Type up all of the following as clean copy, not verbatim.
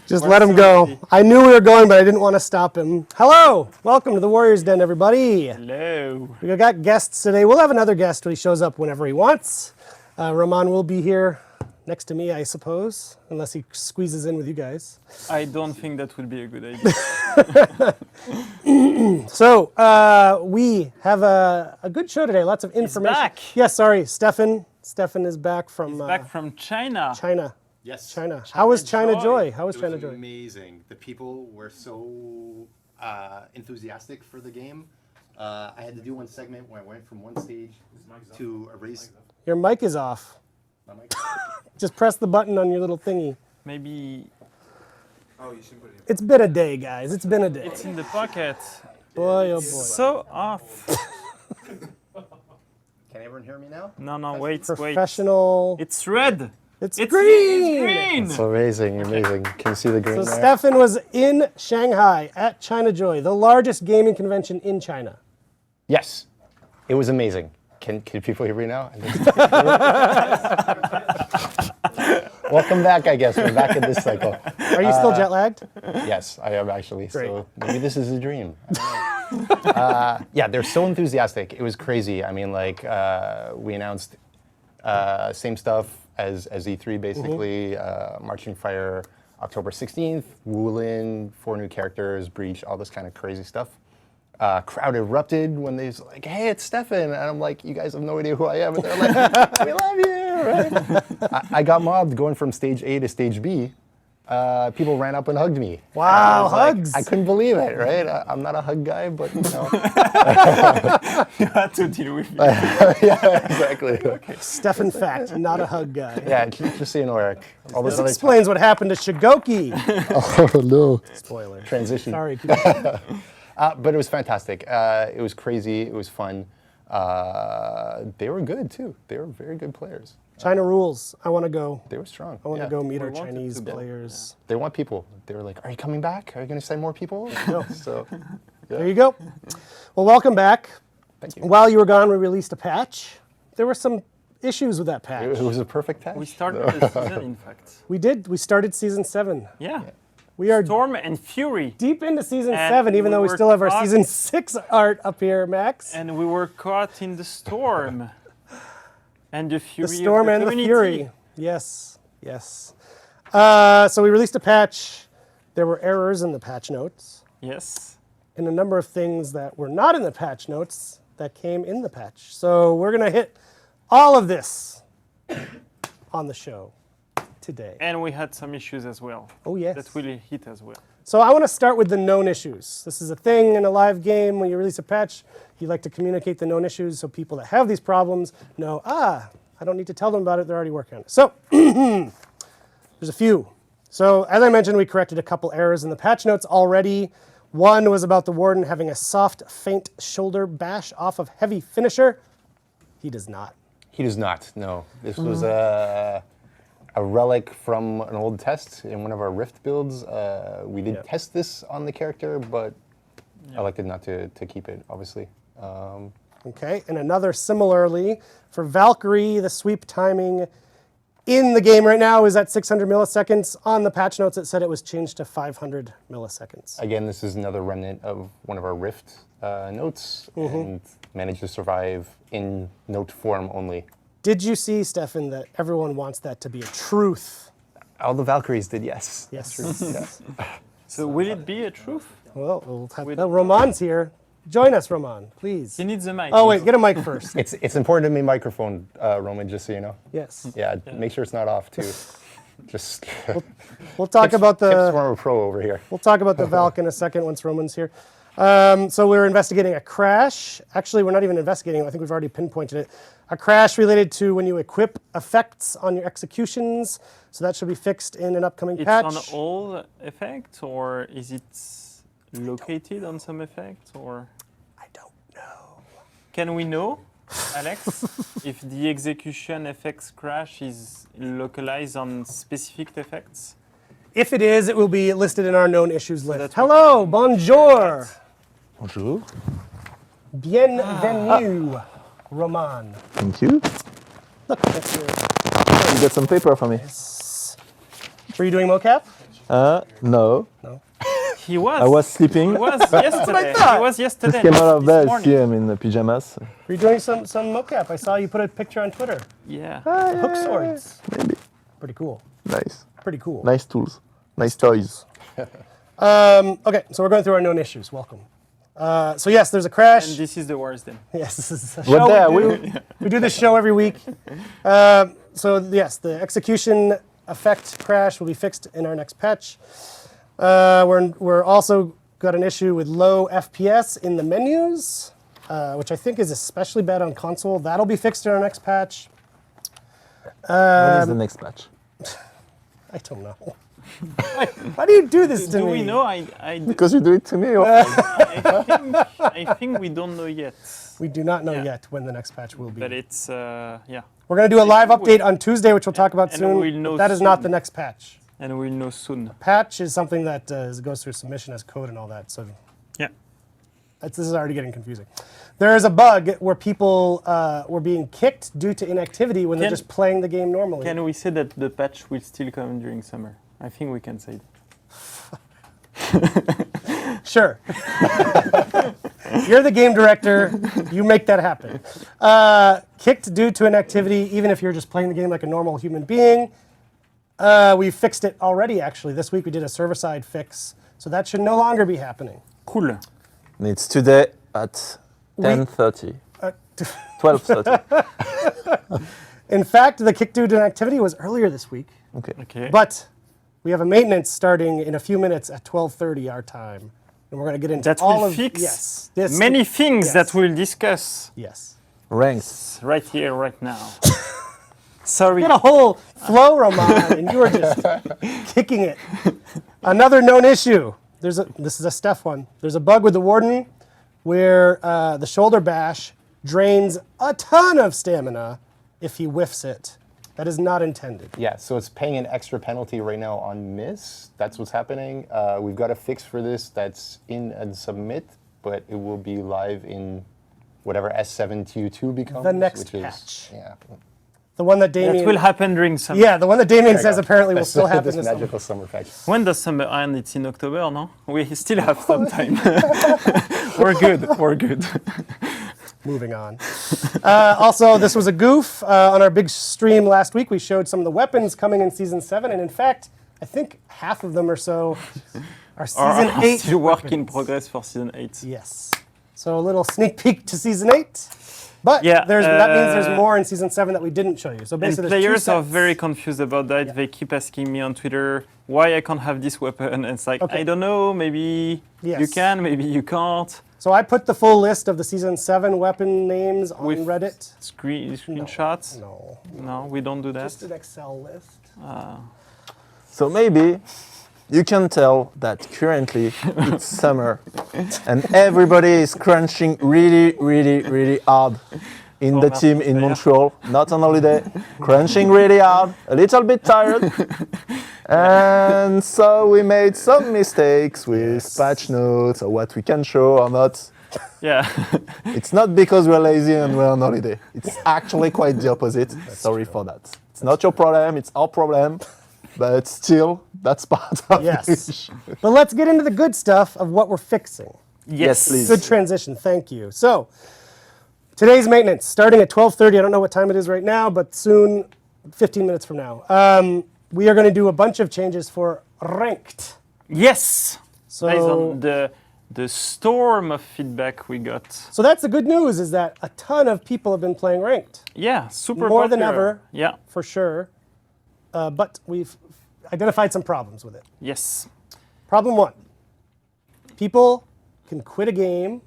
Just let him go. I knew we were going, but I didn't want to stop him. Hello, welcome to the Warriors Den, everybody. Hello. We got guests today. We'll have another guest when he shows up whenever he wants. Roman will be here next to me, I suppose, unless he squeezes in with you guys. I don't think that would be a good idea. So we have a good show today. Lots of information. He's back. Yeah, sorry, Stefan. Stefan is back from He's back from China. China. Yes. China. How was China Joy. Joy? How was It China was Joy? amazing. The people were so enthusiastic for the game. I had to do one segment where I went from one stage to a race. Your mic is off. My mic. Just press the button on your little thingy. Maybe Oh, you should put it It's been a day, guys. It's been a day. it's in the pocket. Boy, oh boy. So off. Can everyone hear me now? No, wait. Professional. It's red. It's It's green. green. It's amazing, amazing. Can you see the green So there? Stefan was in Shanghai at China Joy, the largest gaming convention in China. Yes, it was amazing. Can people hear me now? Welcome back, I guess. We're back in this cycle. Are you still jet lagged? Yes, I am actually. Great. So maybe this is a dream. I don't know. Yeah, they're so enthusiastic. It was crazy. I mean, like, we announced same stuff as E3, basically. Marching Fire, October 16th. Wulin, 4 new characters, Breach, all this kind of crazy stuff. Crowd erupted when they was like, hey, it's Stefan. And I'm like, you guys have no idea who I am. And they're like, we love you, right? I got mobbed going from stage A to stage B. People ran up and hugged me. Wow, And I was hugs. like, I couldn't believe it, right? I'm not a hug guy, but you know. You had to deal with it. Yeah, exactly. Stefan fact, not a hug guy. Yeah, just so you know, Eric. All This those other explains what happened to Shigoki. Oh no. Spoiler. Transition. Sorry. keep going. But it was fantastic. It was crazy. It was fun. They were good too. They were very good players. China rules. I want to go. They were strong. I want to go meet our We wanted Chinese to go. players. They want people. They were like, "Are you coming back? Are you going to send more people?" No. So, There you go. Well, welcome back. thank you. While you were gone, we released a patch. There were some issues with that patch. It was a perfect test. We started the season, in fact. We did. We started season 7. Yeah. We are Storm and Fury. deep into season And 7, even we though we were still have our caught- season 6 art up here, Max. And we were caught in the storm. And the Fury. The storm of and the community. fury. Yes, yes. So we released a patch. There were errors in the patch notes, Yes. and a number of things that were not in the patch notes that came in the patch. So we're going to hit all of this on the show today. And we had some issues as well. Oh, yes. That will hit as well. So I want to start with the known issues. This is a thing in a live game. When you release a patch, you like to communicate the known issues so people that have these problems know, I don't need to tell them about it. They're already working on it. So there's a few. So as I mentioned, we corrected a couple errors in the patch notes already. One was about the Warden having a soft, faint shoulder bash off of heavy finisher. He does not. He does not. No, this was a relic from an old test in one of our Rift builds. We did test this on the character, but elected not to keep it, obviously. Okay, and another similarly, for Valkyrie, the sweep timing in the game right now is at 600 milliseconds. On the patch notes, it said it was changed to 500 milliseconds. Again, this is another remnant of one of our Rift notes, and managed to survive in note form only. Did you see, Stefan, that everyone wants that to be a truth? All the Valkyries did, yes. Yes. Yeah. So will it be a truth? Well, we'll have, Roman's here. Join us, Roman, please. He needs a mic. Oh, wait, get a mic first. It's important to me microphone, Roman, just so you know. Yes. Yeah, make sure it's not off too. Just We'll talk about tips the from a pro over here. we'll talk about the Valk in a second once Roman's here. So we're investigating a crash. Actually, we're not even investigating it. I think we've already pinpointed it. A crash related to when you equip effects on your executions. So that should be fixed in an upcoming It's patch. on all effects, or is it located on some effect, or I don't know. can we know, Alex, if the execution effects crash is localized on specific effects? If it is, it will be listed in our known issues list. that's Hello, bonjour, Bonjour. bienvenue, Roman. Thank you. Look, that's your You get some paper for me. Were you doing mocap? No. He was. I was sleeping. He was yesterday. He was yesterday. Just came out of this bed, morning. see him in the pajamas. Were you doing some mocap? I saw you put a picture on Twitter. Yeah. Hook swords. Maybe. Pretty cool. Nice. Pretty cool. Nice tools. Nice toys. Okay, so we're going through our known issues. Welcome. So yes, there's a crash. And this is the worst then. Yes, this is a What show there? we do. We do this show every week. So yes, the execution effect crash will be fixed in our next patch. We're also got an issue with low FPS in the menus, which I think is especially bad on console. That'll be fixed in our next patch. When is the next patch? I don't know. Why do you do this to Do me? we know? I Because you do it to me. I think we don't know yet. We do not know Yeah. yet when the next patch will be. But it's, yeah. We're going to do a live update on Tuesday, which we'll talk about And soon. we'll know but that is not soon. the next patch. And we'll know soon. Patch is something that goes through submission as code and all that. So Yeah. this is already getting confusing. There is a bug where people were being kicked due to inactivity when they're Can- just playing the game normally. Can we say that the patch will still come during summer? I think we can say that. Sure. You're the game director. You make that happen. Kicked due to inactivity, even if you're just playing the game like a normal human being. We fixed it already, actually. This week we did a server-side fix. So that should no longer be happening. Cool. And it's today at 10:30. 12:30. In fact, the kick due to inactivity was earlier this week. Okay. Okay. But we have a maintenance starting in a few minutes at 12:30 our time. And we're going to get into That all will of fix yes, this many things yes. that we'll discuss Yes. Ranks. right here, right now. Sorry. We had a whole flow, Roman, and you were just kicking it. Another known issue. This is a Steph one. There's a bug with the Warden where the shoulder bash drains a ton of stamina if he whiffs it. That is not intended. Yeah, so it's paying an extra penalty right now on miss. That's what's happening. We've got a fix for this that's in and submit, but it will be live in whatever S7Q2 becomes. The next which is, patch. Yeah. The one that That Damien. will happen during summer. Yeah, the one that Damien says apparently will still happen this this summer. magical summer patch. When does summer end? It's in October, no? We still have some time. We're good. We're good. Moving on. Also, this was a goof. On our big stream last week, we showed some of the weapons coming in Season 7, and in fact, I think half of them or so are Season 8 Still work in weapons. progress for season 8. Yes. So a little sneak peek to Season 8. But Yeah, that means there's more in Season 7 that we didn't show you. So And basically, there's two players are sets. very confused about that. Yeah. They keep asking me on Twitter why I can't have this weapon. And it's like, Okay. I don't know, maybe you Yes. can, maybe you can't. So I put the full list of the Season 7 weapon names on With Reddit. Screenshots? No. No, we don't do that. Just an Excel list. So maybe you can tell that currently it's summer and everybody is crunching really, really, really hard in the team in Montreal, not on holiday, crunching really hard, a little bit tired. And so we made some mistakes with patch notes or what we can show or not. Yeah. It's not because we're lazy and we're on holiday. It's actually quite the opposite. Sorry for that. It's not your problem, it's our problem. But still, that's part of Yes. the issue. But let's get into the good stuff of what we're fixing. Yes, please. Good transition, thank you. So, today's maintenance, starting at 12:30. I don't know what time it is right now, but soon, 15 minutes from now. We are going to do a bunch of changes for ranked. Yes. So, Based on the storm of feedback we got. so that's the good news, is that a ton of people have been playing ranked, Yeah, super More than popular. ever. Yeah. for sure. But we've identified some problems with it. Yes. Problem one, people can quit a game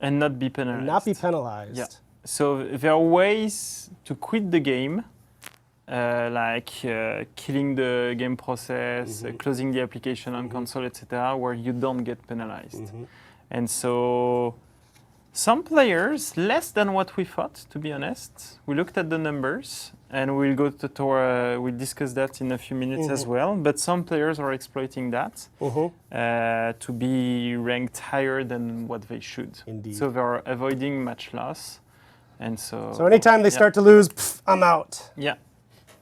And not be penalized. and not be penalized. Yeah. So there are ways to quit the game, like killing the game process, closing the application on console, etc., where you don't get penalized. And so some players, less than what we thought, to be honest. We looked at the numbers, and we'll go we'll discuss that in a few minutes as well. But some players are exploiting that to be ranked higher than what they should. Indeed. So they're avoiding match loss. And so So anytime they start to lose, pff, I'm out. yeah.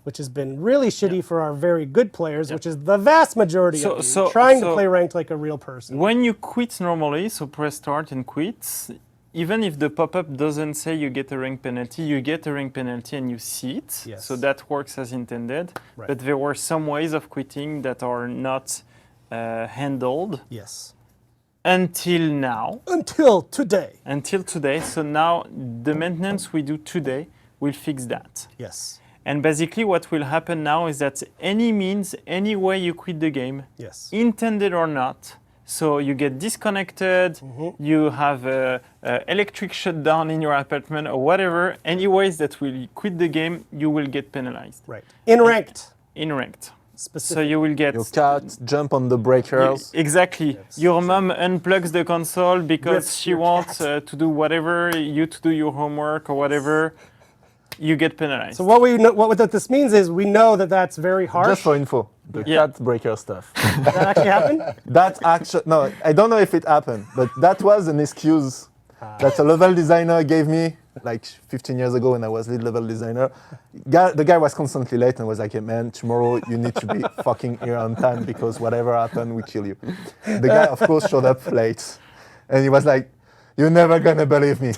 which has been really shitty for our very good players, which is the vast majority of you, trying to play ranked like a real person. When you quit normally, so press start and quit, even if the pop-up doesn't say you get a rank penalty, you get a rank penalty and you see it. Yes. So that works as intended. Right. But there were some ways of quitting that are not handled Yes. until now. Until today. Until today. So now the maintenance we do today will fix that. Yes. And basically what will happen now is that any means, any way you quit the game, Yes. intended or not, so you get disconnected, you have a electric shutdown in your apartment or whatever, any ways that will quit the game, you will get penalized. Right. In ranked. In ranked. Specific. So you will get... Your cat jump on the breakers. Exactly. Your mom unplugs the console because Rips she your wants to do whatever, you to do your homework or whatever. You get penalized. So what this means is we know that that's very harsh. Just for info, the cat breaker stuff. That actually happened? That actually, no, I don't know if it happened, but that was an excuse that a level designer gave me like 15 years ago when I was lead level designer. The guy was constantly late and was like, hey man, tomorrow you need to be fucking here on time because whatever happened, we kill you. The guy, of course, showed up late and he was like, you're never gonna believe me.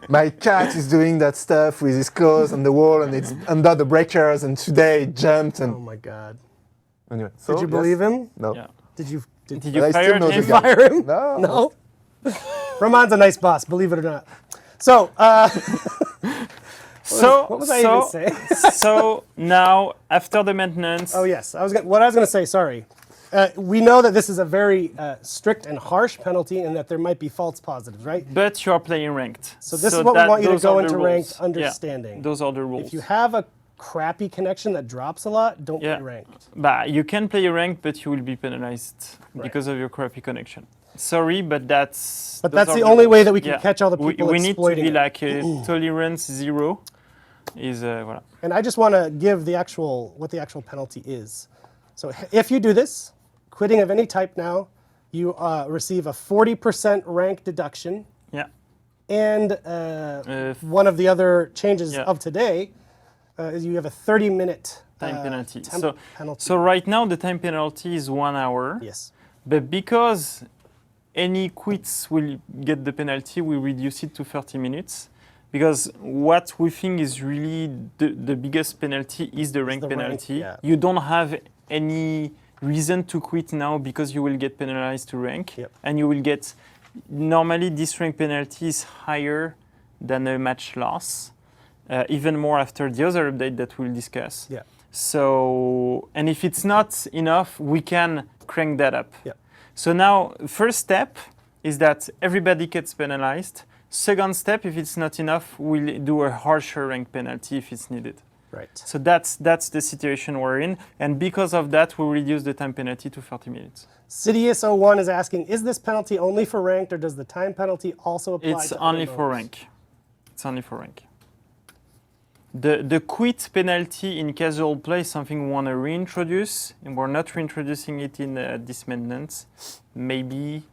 My cat is doing that stuff with his clothes on the wall and it's under the breakers and today it jumped and... Oh my God. Anyway, so, Did you believe him? No. Yeah. Did you Did But you I still fire know him? the guy. fire him? No. No? Ramon's a nice boss, believe it or not. So, what was I even saying? So now, after the maintenance, Oh yes, what I was going to say. Sorry, we know that this is a very strict and harsh penalty, and that there might be false positives, right? but you are playing ranked. So this is what we want you to those go are the into rules. ranked Yeah, understanding. those are the rules. If you have a crappy connection that drops a lot, don't Yeah. play ranked. But you can play ranked, but you will be penalized because of your crappy connection. Sorry, but that's... But those that's are the only way rules. that we can catch all the people we need to exploiting be it. like tolerance 0 is, voilà. And I just want to give what the actual penalty is. So if you do this, quitting of any type now, you receive a 40% rank deduction. Yeah. And one of the other changes Yeah. of today is you have a 30-minute Time penalty. penalty. So right now the time penalty is 1 hour. Yes. But because any quits will get the penalty, we reduce it to 30 minutes. Because what we think is really the biggest penalty is the rank the rank, penalty. yeah. You don't have any reason to quit now because you will get penalized to rank. Yep. And you will get, normally this rank penalty is higher than a match loss. Even more after the other update that we'll discuss. Yeah. So, and if it's not enough, we can crank that up. Yeah. So now, first step is that everybody gets penalized. Second step, if it's not enough, we'll do a harsher rank penalty if it's needed. Right. So that's the situation we're in. And because of that, we reduce the time penalty to 30 minutes. Sidious01 is asking, is this penalty only for ranked or does the time penalty also apply It's to only other for modes? rank. It's only for rank. The quit penalty in casual play is something we want to reintroduce, and we're not reintroducing it in this maintenance. Maybe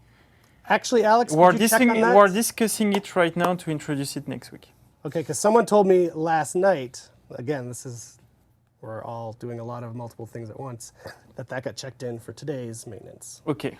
Actually, Alex, we're, could you check on that? we're discussing it right now to introduce it next week. Okay, because someone told me last night, again, we're all doing a lot of multiple things at once, that got checked in for today's maintenance. Okay.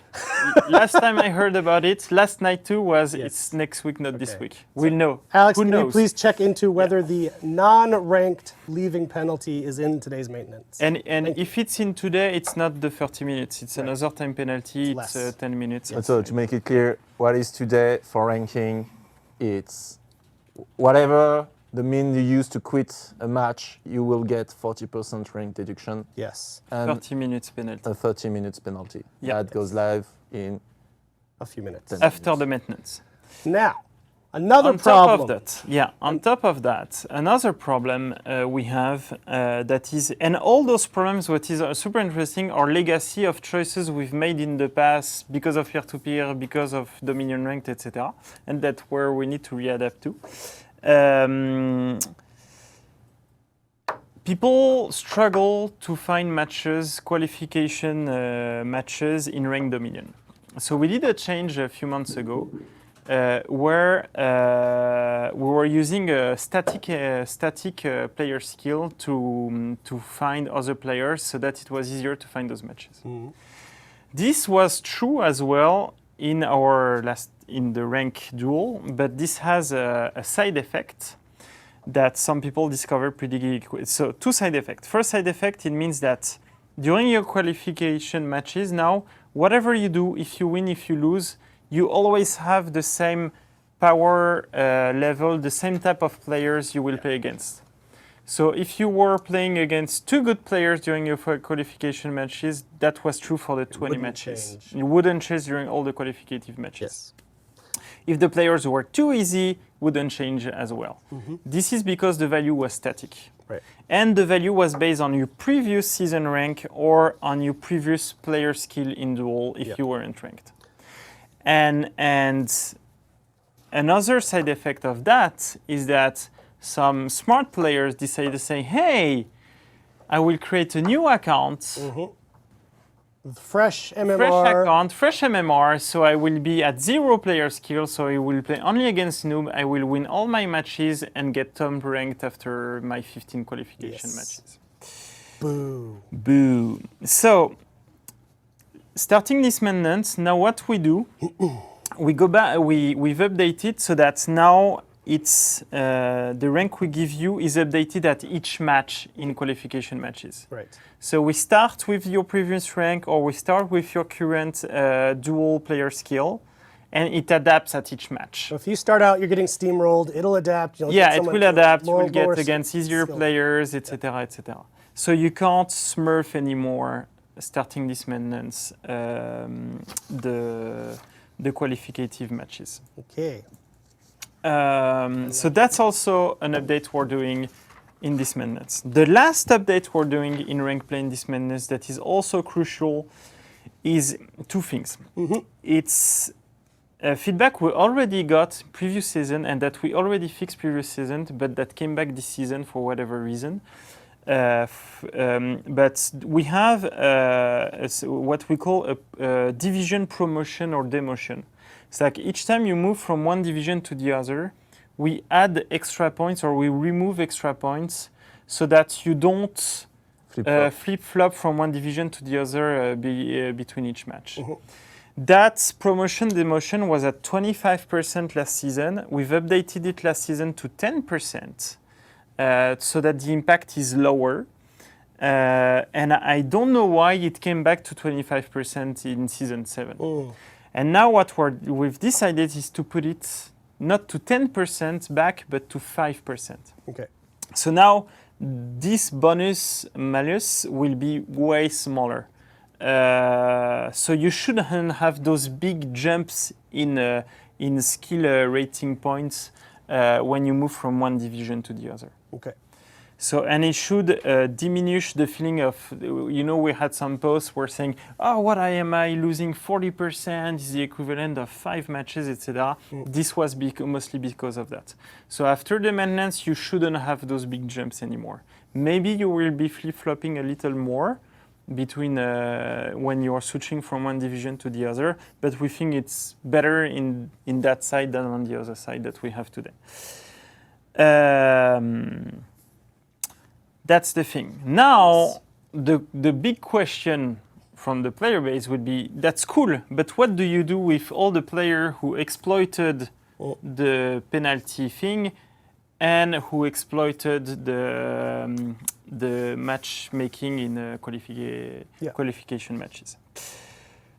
Last time I heard about it, last night too, was Yes. it's next week, not this Okay. week. We'll know. Alex, Who can knows? you please check into whether the non-ranked leaving penalty is in today's maintenance? And if it's in today, it's not the 30 minutes. It's another time penalty. It's Less. 10 minutes. And so to make it clear, what is today for ranking, it's whatever the mean you use to quit a match, you will get 40% rank deduction Yes, and 30 minutes penalty. a 30 minutes penalty. Yeah. That goes live in a few minutes. After the maintenance. Now, another On problem. top of that, another problem we have that is, and all those problems, what is super interesting, are legacy of choices we've made in the past because of peer-to-peer, because of Dominion ranked, etc. And that's where we need to readapt to. People struggle to find matches, qualification matches in ranked Dominion. So we did a change a few months ago where we were using a static player skill to find other players so that it was easier to find those matches. This was true as well in the rank duel, but this has a side effect that some people discover pretty quick. So 2 side effects. First side effect, it means that during your qualification matches now, whatever you do, if you win, if you lose, you always have the same power level, the same type of players you will play against. So if you were playing against 2 good players during your qualification matches, that was true for the 20 matches. Change. You wouldn't change during all the qualificative matches. Yes. If the players were too easy, wouldn't change as well. This is because the value was static. Right. And the value was based on your previous season rank or on your previous player skill in duel if you weren't ranked. And another side effect of that is that some smart players decide to say, hey, I will create a new account, Fresh MMR. fresh account, fresh MMR, so I will be at 0 player skill, so I will play only against noob, I will win all my matches and get top ranked after my 15 qualification matches. Boo. Boo. So, starting this maintenance, now what we do, we go back, we've updated so that now it's the rank we give you is updated at each match in qualification matches. Right. So we start with your previous rank or we start with your current dual player skill and it adapts at each match. So if you start out, you're getting steamrolled, it'll adapt. You'll Yeah, get it someone will to adapt, lower- will get lower against easier skill. players, etc., etc. So you can't smurf anymore starting this maintenance the qualificative matches. Okay. So that's also an update we're doing in this maintenance. The last update we're doing in rank play in this maintenance that is also crucial is 2 things. It's feedback we already got previous season and that we already fixed previous season, but that came back this season for whatever reason. But we have what we call a division promotion or demotion. It's like each time you move from one division to the other, we add extra points or we remove extra points so that you don't flip-flop from one division to the other between each match. That promotion demotion was at 25% last season. We've updated it last season to 10%. So that the impact is lower. And I don't know why it came back to 25% in season 7. And now what we've decided is to put it not to 10% back, but to 5%. Okay. So now this bonus malus will be way smaller. So you shouldn't have those big jumps in skill rating points when you move from one division to the other. Okay. So, and it should diminish the feeling of, we had some posts were saying, oh, what am I losing 40% is the equivalent of 5 matches, etc. This was mostly because of that. So after the maintenance, you shouldn't have those big jumps anymore. Maybe you will be flip-flopping a little more between when you're switching from one division to the other, but we think it's better in that side than on the other side that we have today. That's the thing. Now, the big question from the player base would be, that's cool, but what do you do with all the players who exploited the penalty thing and who exploited the matchmaking in qualification matches?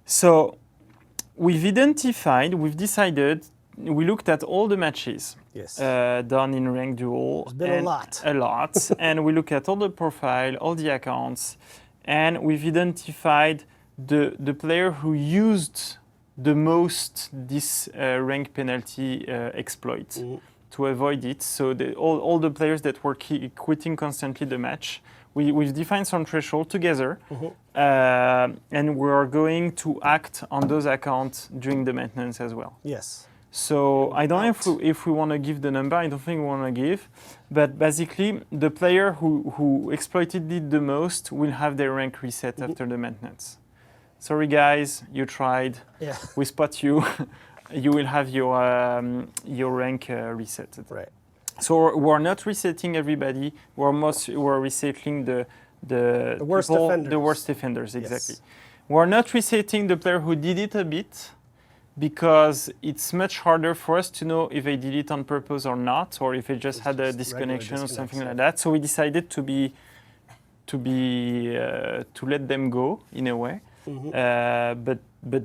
So we've decided, we looked at all the matches done in ranked duel. There's been a lot. And we look at all the profile, all the accounts, and we've identified the player who used the most this rank penalty exploit to avoid it. So all the players that were quitting constantly the match, we've defined some threshold together, and we are going to act on those accounts during the maintenance as well. Yes. So I don't know if we want to give the number. I don't think we want to give. But basically, the player who exploited it the most will have their rank reset after the maintenance. Sorry, guys, you tried. Yeah. We spot you. you will have your rank reset. Right. So we're not resetting everybody. We're resetting the worst people, offenders. The worst offenders, exactly. Yes. We're not resetting the player who did it a bit, because it's much harder for us to know if they did it on purpose or not, or if they just had a disconnection or something like that. So we decided to let them go in a way. But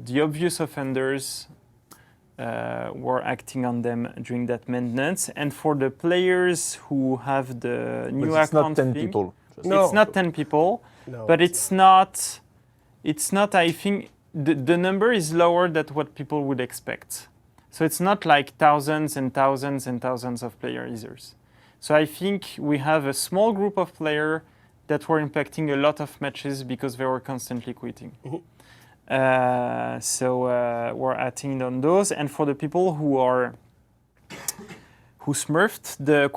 the obvious offenders, were acting on them during that maintenance. And for the players who have the new But it's not account 10 thing, people. No. it's not 10 people, No, but it's not. I think the number is lower than what people would expect. So it's not like thousands and thousands and thousands of player users. So I think we have a small group of players that were impacting a lot of matches because they were constantly quitting. So we're acting on those. And for the people who smurfed the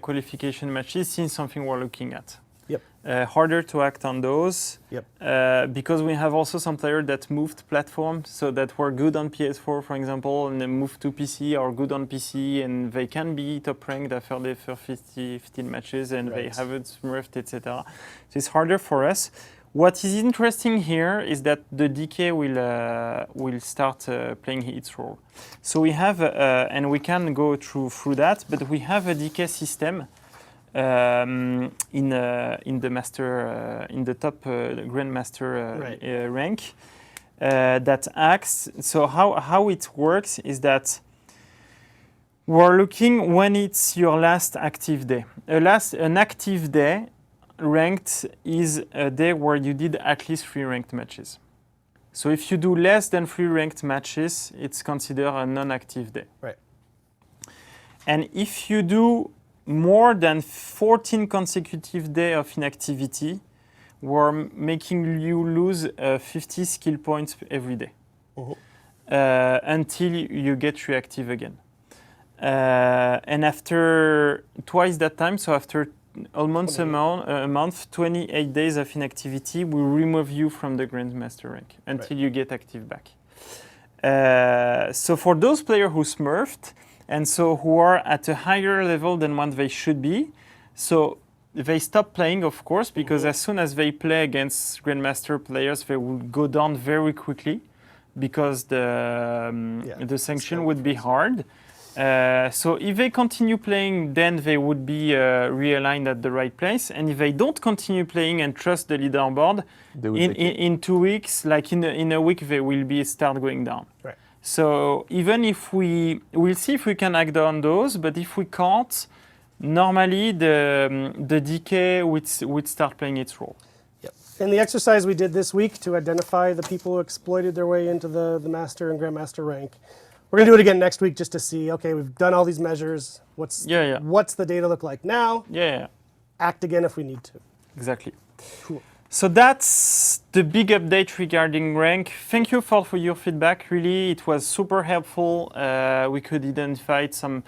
qualification matches, is something we're looking at. Yep. Harder to act on those. Yep. Because we have also some players that moved platforms, so that were good on PS4, for example, and then moved to PC, or good on PC, and they can be top ranked after the first 15 matches, and they haven't smurfed, etc. So it's harder for us. What is interesting here is that the decay will start playing its role. So we have, and we can go through that, but we have a decay system in the master, in the top grandmaster rank that acts. So how it works is that we're looking when it's your last active day. An active day ranked is a day where you did at least 3 ranked matches. So if you do less than 3 ranked matches, it's considered a non-active day. Right. And if you do more than 14 consecutive days of inactivity, we're making you lose 50 skill points every day until you get reactive again. And after twice that time, so after almost a month, 28 days of inactivity, we remove you from the Grandmaster rank until you get active back. So for those players who smurfed, and so who are at a higher level than what they should be, so they stop playing, of course, because as soon as they play against Grandmaster players, they will go down very quickly, because the sanction would be hard. So if they continue playing, then they would be realigned at the right place. And if they don't continue playing and trust the leaderboard, in 2 weeks, like in a week, they will start going down. Right. So even if we'll see if we can act on those, but if we can't, normally the decay would start playing its role. Yep. In the exercise we did this week to identify the people who exploited their way into the Master and Grandmaster rank, we're going to do it again next week just to see, okay, we've done all these measures. What's the data look like now? Act again if we need to. Exactly. Cool. So that's the big update regarding rank. Thank you for your feedback. Really, it was super helpful. We could identify some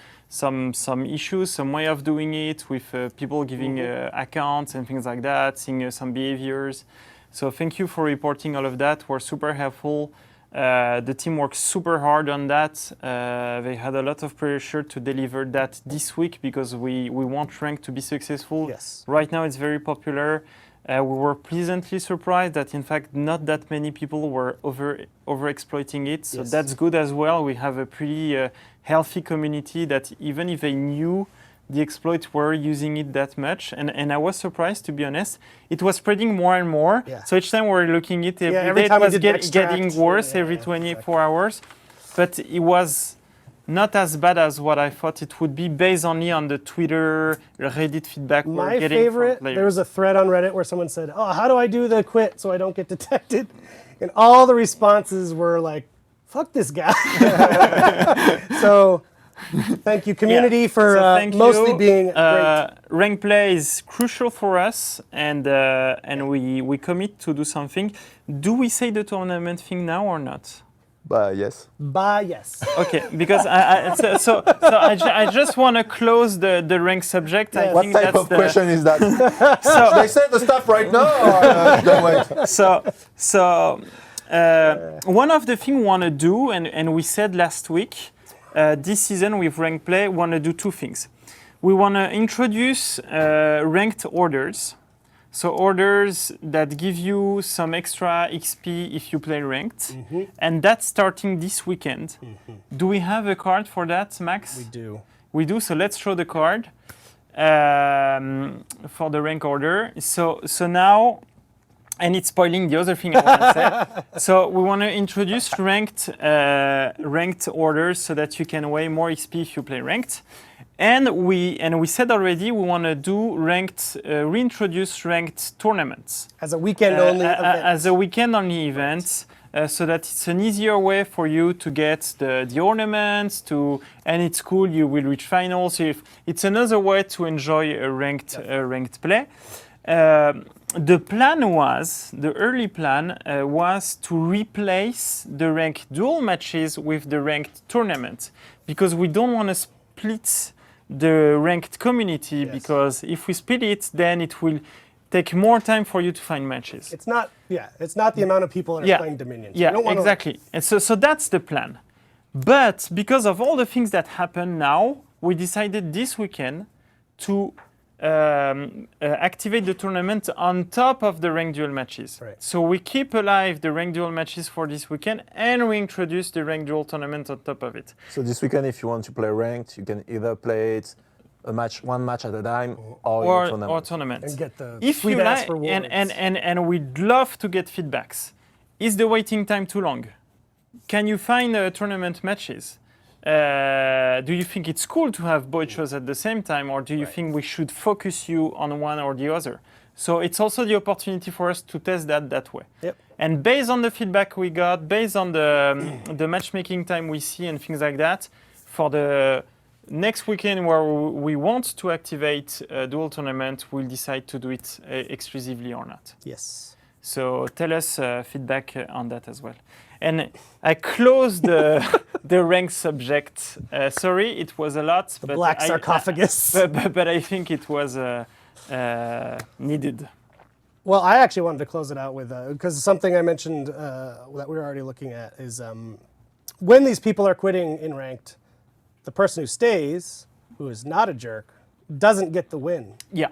issues, some way of doing it with people giving accounts and things like that, seeing some behaviors. So thank you for reporting all of that. We're super helpful. The team worked super hard on that. They had a lot of pressure to deliver that this week because we want rank to be successful. Yes. Right now it's very popular. We were pleasantly surprised that in fact not that many people were over-exploiting it. So that's good as well. We have a pretty healthy community that even if they knew the exploits were using it that much. And I was surprised, to be honest. It was spreading more and more. Yeah. So each time we were looking at it, every it time was I did getting worse every 24 hours. But it was not as bad as what I thought it would be based only on the Twitter, Reddit feedback we're getting favorite, from players. there was a thread on Reddit where someone said, oh, how do I do the quit so I don't get detected? And all the responses were like, fuck this guy. So thank you, community, for mostly being great. Rank play is crucial for us, and we commit to do something. Do we say the tournament thing now or not? Yes. Yes. Okay, because I just want to close the rank subject. I What think type that's of question is that? So, Should I say the stuff right now? Or, don't wait. one of the things we want to do, and we said last week, this season with ranked play, we want to do two things. We want to introduce ranked orders. So orders that give you some extra XP if you play ranked. And that's starting this weekend. Do we have a card for that, Max? We do. We do, so let's show the card for the rank order. So now, and it's spoiling the other thing I want to say. So we want to introduce ranked orders so that you can weigh more XP if you play ranked. And we said already we want to do reintroduce ranked tournaments. As a weekend-only event. As a weekend-only event. So that it's an easier way for you to get the ornaments, and it's cool, you will reach finals. It's another way to enjoy a ranked play. The early plan was to replace the ranked duel matches with the ranked tournament, because we don't want to split the ranked community, because if we split it, then it will take more time for you to find matches. It's not the amount of people that are playing Dominion. So Yeah, exactly. And so that's the plan. But because of all the things that happen now, we decided this weekend to activate the tournament on top of the ranked duel matches. Right. So we keep alive the ranked duel matches for this weekend, and we introduce the ranked duel tournament on top of it. So this weekend, if you want to play ranked, you can either play it one match at a time, or tournament. And get the If you sweet-ass like, rewards. and we'd love to get feedbacks. Is the waiting time too long? Can you find tournament matches? Do you think it's cool to have both shows at the same time, or do you think we should focus you on one or the other? So it's also the opportunity for us to test that way. Yep. And based on the feedback we got, based on the matchmaking time we see and things like that, for the next weekend where we want to activate a dual tournament, we'll decide to do it exclusively or not. Yes. So tell us feedback on that as well. And I closed the rank subject. Sorry, it was a lot. The black sarcophagus. But I think it was needed. Well, I actually wanted to close it out with, because something I mentioned that we were already looking at is when these people are quitting in ranked, the person who stays, who is not a jerk, doesn't get the win. Yeah.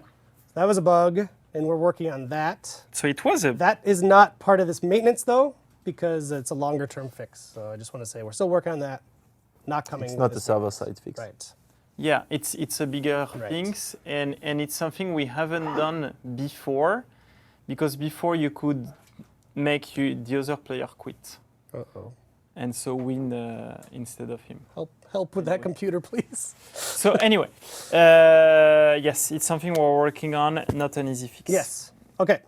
That was a bug, and we're working on that. So it was a... That is not part of this maintenance, though, because it's a longer-term fix. So I just want to say we're still working on that. Not coming. It's not a this server-side fix. Right. Yeah, it's a bigger things, and it's something we haven't done before, because before you could make the other player quit. Uh-oh. And so win instead of him. Help with that computer, please. So anyway, yes, it's something we're working on, not an easy fix. Yes. Okay.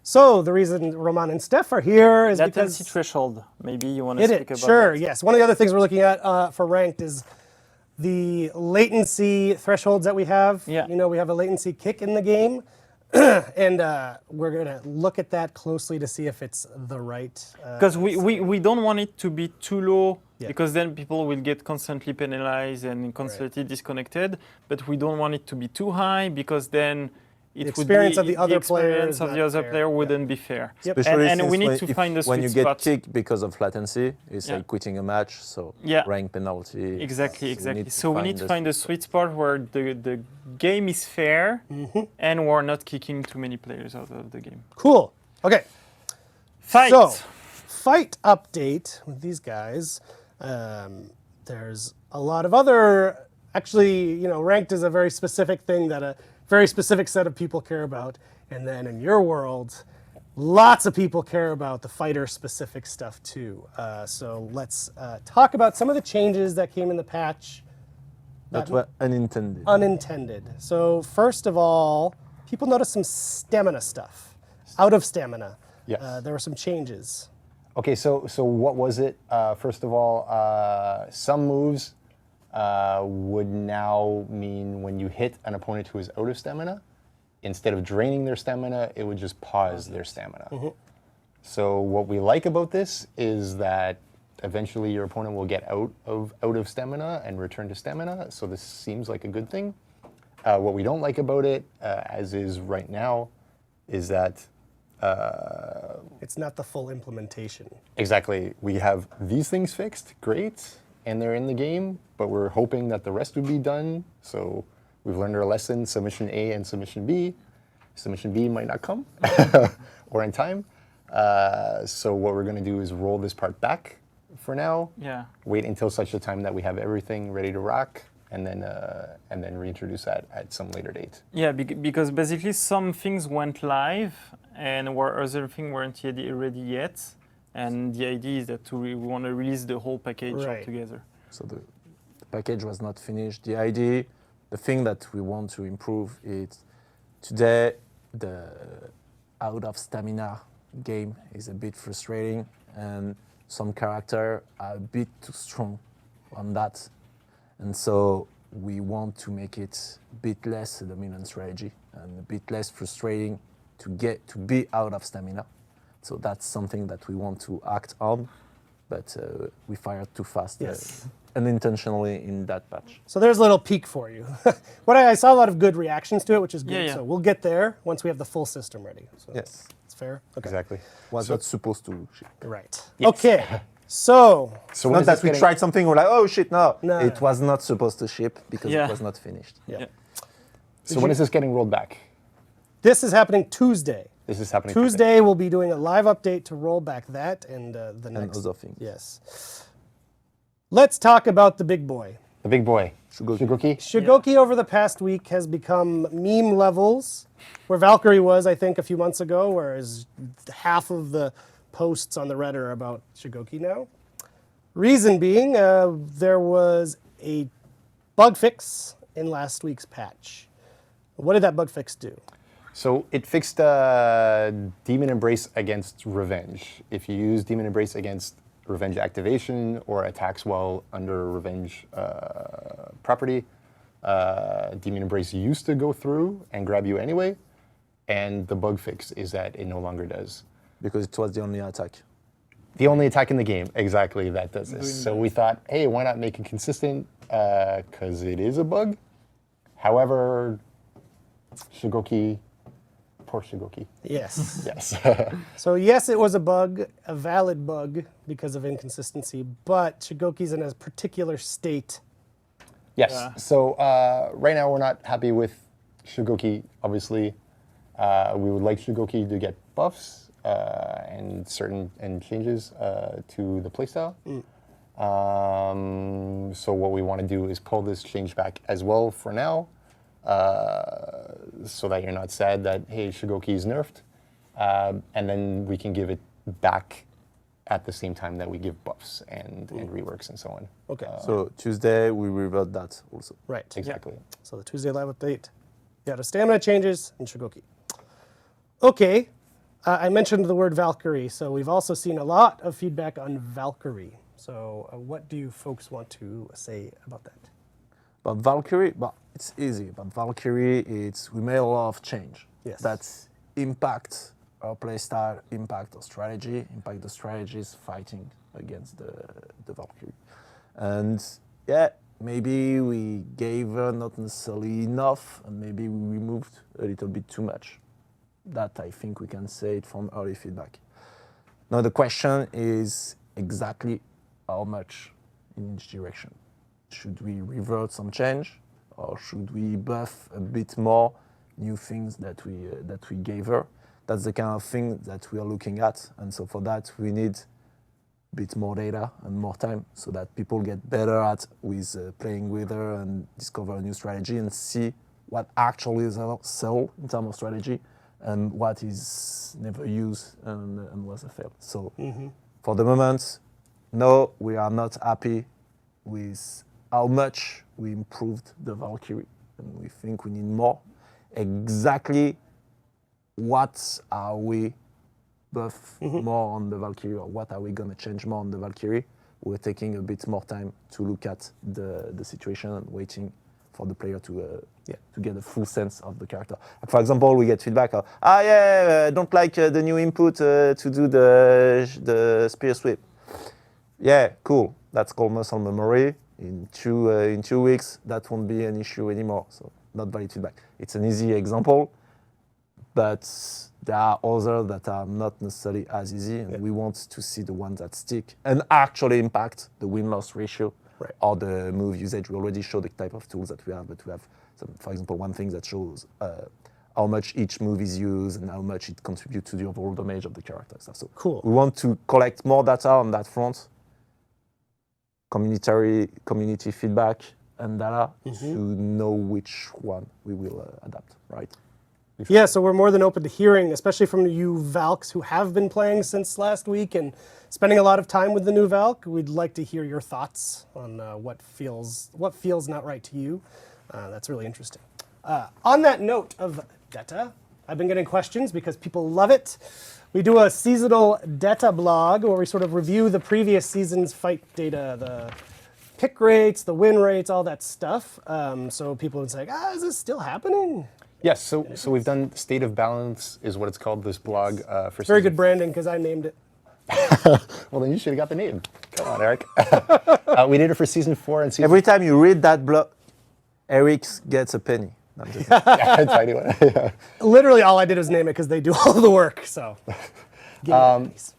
So the reason Roman and Steph are here is Latency because threshold. Maybe you want to speak about sure, that. yes. One of the other things we're looking at for ranked is the latency thresholds that we have. Yeah. You know, we have a latency kick in the game. And we're going to look at that closely to see if it's the right... Because we don't want it to be too low, Yeah. because then people will get constantly penalized and constantly disconnected. But we don't want it to be too high, because then it would experience be, of the other player is experience of the not other fair. player Yeah. wouldn't be fair. Yep. Especially And we since need to find the when sweet you get spot. kicked because of latency, it's like quitting a match, so rank penalty. Exactly. need to So we need to find the a sweet spot where the game is fair and we're not kicking too many players out of the game. Cool. Okay. Fight! So, fight update with these guys. There's a lot of other, actually, you know, ranked is a very specific thing that a very specific set of people care about. And then in your world, lots of people care about the fighter-specific stuff too. So let's talk about some of the changes that came in the patch. That were unintended. Unintended. So first of all, people noticed some stamina stuff. Out of stamina. Yes. There were some changes. Okay, so what was it? First of all, some moves would now mean when you hit an opponent who is out of stamina, instead of draining their stamina, it would just pause their stamina. So what we like about this is that eventually your opponent will get out of stamina and return to stamina, so this seems like a good thing. What we don't like about it, as is right now, is that It's not the full implementation. Exactly. We have these things fixed, great, and they're in the game, but we're hoping that the rest would be done. So we've learned our lesson, submission A and submission B. Submission B might not come or in time. So what we're going to do is roll this part back for now. Yeah. Wait until such a time that we have everything ready to rock, and then reintroduce that at some later date. Yeah, because basically some things went live and where other things weren't yet ready yet. And the idea is that we want to release the whole package Right. together. So the package was not finished. The idea, the thing that we want to improve is today the out of stamina game is a bit frustrating, and some characters are a bit too strong on that. And so we want to make it a bit less a dominant strategy and a bit less frustrating to be out of stamina. So that's something that we want to act on, but we fired too fast Yes. unintentionally in that patch. So there's a little peek for you. I saw a lot of good reactions to it, which is good. Yeah, yeah. So we'll get there once we have the full system ready. So Yes, it's fair. Okay. Exactly. was not supposed to ship. Right. Yes. Okay. So So Not that we tried something, we're like, oh shit, no. No. It was not supposed to ship because Yeah. it was not finished. yeah. So when is this getting rolled back? This is happening Tuesday. This is happening Tuesday, we'll be doing a live update to roll back that and the And next. other things. Yes. Let's talk about the big boy. The big boy. Shugoki. Shigoki over the past week has become meme levels, where Valkyrie was, I think, a few months ago, whereas half of the posts on the Reddit are about Shigoki now. Reason being, there was a bug fix in last week's patch. What did that bug fix do? So it fixed Demon Embrace against Revenge. If you use Demon Embrace against Revenge activation or attacks while under Revenge property, Demon Embrace used to go through and grab you anyway, and the bug fix is that it no longer does. Because it was the only attack. The only attack in the game, exactly, that does this. So we thought, hey, why not make it consistent? Because it is a bug. However, Shigoki, poor Shigoki. Yes. Yes. So yes, it was a bug, a valid bug because of inconsistency, but Shigoki's in a particular state. Yes. Yeah. So right now we're not happy with Shigoki. Obviously, we would like Shigoki to get buffs and changes to the playstyle. So what we want to do is pull this change back as well for now, so that you're not sad that hey, Shigoki is nerfed, and then we can give it back at the same time that we give buffs and reworks and so on. Okay. So Tuesday we revert that also. Right. Exactly. So the Tuesday live update. Yeah, the stamina changes in Shigoki. Okay. I mentioned the word Valkyrie, so we've also seen a lot of feedback on Valkyrie. So what do you folks want to say about that? But Valkyrie, but it's easy. But Valkyrie, we made a lot of change. Yes. That impact our playstyle, impact our strategy, impact the strategies fighting against the Valkyrie. And yeah, maybe we gave her not necessarily enough, and maybe we removed a little bit too much. That I think we can say it from early feedback. Now the question is exactly how much in each direction. Should we revert some change, or should we buff a bit more new things that we gave her? That's the kind of thing that we are looking at, and so for that we need a bit more data and more time, so that people get better at playing with her and discover a new strategy and see what actually sell in terms of strategy and what is never used and was a fail. So for the moment, no, we are not happy with how much we improved the Valkyrie, and we think we need more. Exactly what are we buff more on the Valkyrie, or what are we going to change more on the Valkyrie? We're taking a bit more time to look at the situation and waiting for the player to get a full sense of the character. Like for example, we get feedback of, don't like the new input to do the spear sweep. Yeah, cool. That's called muscle memory. In 2 weeks, that won't be an issue anymore. So not valid feedback. It's an easy example. but there are others that are not necessarily as easy, and we want to see the ones that stick and actually impact the win-loss ratio or the move usage. We already showed the type of tools that we have, but we have, some, for example, one thing that shows how much each move is used and how much it contributes to the overall damage of the character. So Cool. we want to collect more data on that front, community feedback and data to know which one we will adapt, right? Yeah, so we're more than open to hearing, especially from you Valks who have been playing since last week and spending a lot of time with the new Valk. We'd like to hear your thoughts on what feels not right to you. That's really interesting. On that note of data, I've been getting questions because people love it. We do a seasonal data blog where we sort of review the previous season's fight data, the pick rates, the win rates, all that stuff. So people would say, is this still happening? Yes, so we've done State of Balance is what it's called, this blog for Very good branding because I named it. Well, then you should have got the name. Come on, Eric. We did it for season 4 and season. Every time you read that blog, Eric gets a penny. No, I'm just Yeah, tiny one. Yeah. Literally all I did was name it because they do all the work. So, give me the pennies.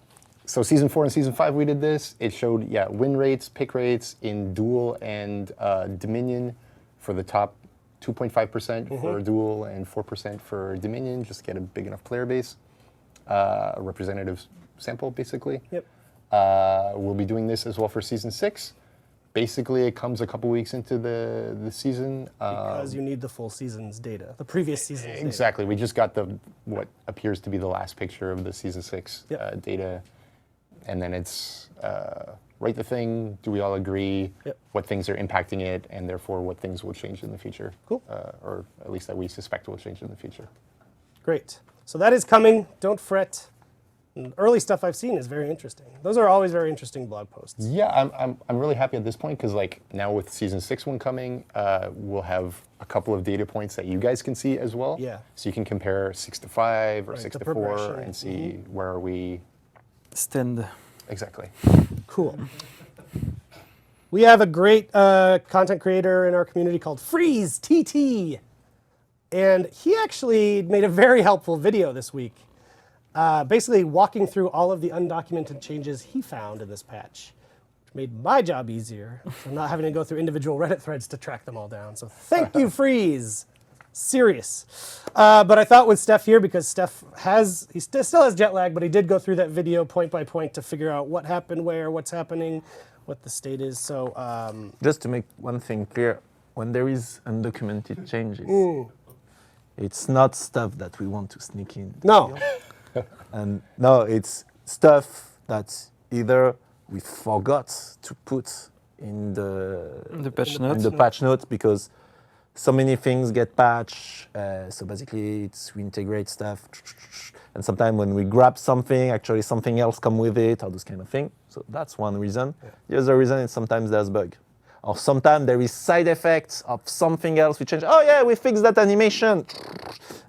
So season 4 and season 5 we did this. It showed win rates, pick rates in Duel and Dominion for the top 2.5% for Duel and 4% for Dominion, just to get a big enough player base, a representative sample basically. Yep. We'll be doing this as well for season 6. Basically, it comes a couple weeks into the season. Because you need the full season's data, the previous season's data. Exactly. We just got what appears to be the last picture of the season 6 data, and then it's write the thing. Do we all agree what things are impacting it, and therefore what things will change in the future? Cool. Or at least that we suspect will change in the future. Great. So that is coming. Don't fret. And early stuff I've seen is very interesting. Those are always very interesting blog posts. Yeah, I'm really happy at this point because like now with season 6 one coming, we'll have a couple of data points that you guys can see as well. Yeah. So you can compare 6 to 5 or Right, 6 the to 4 progression. and see where are we. Stand. Exactly. Cool. We have a great content creator in our community called Freeze TT. And he actually made a very helpful video this week, basically walking through all of the undocumented changes he found in this patch, which made my job easier, so not having to go through individual Reddit threads to track them all down. So thank you, Freeze. Serious. But I thought with Steph here, because Steph still has jet lag, but he did go through that video point by point to figure out what happened where, what's happening, what the state is. So just to make one thing clear, when there is undocumented changes, it's not stuff that we want to sneak in. no. And no, it's stuff that either we forgot to put in The patch notes. in the patch notes because so many things get patched. So basically, we integrate stuff, and sometimes when we grab something, actually something else come with it, or this kind of thing. So that's one reason. The other reason is sometimes there's bug, or sometimes there is side effects of something else. We change. Oh yeah, we fixed that animation,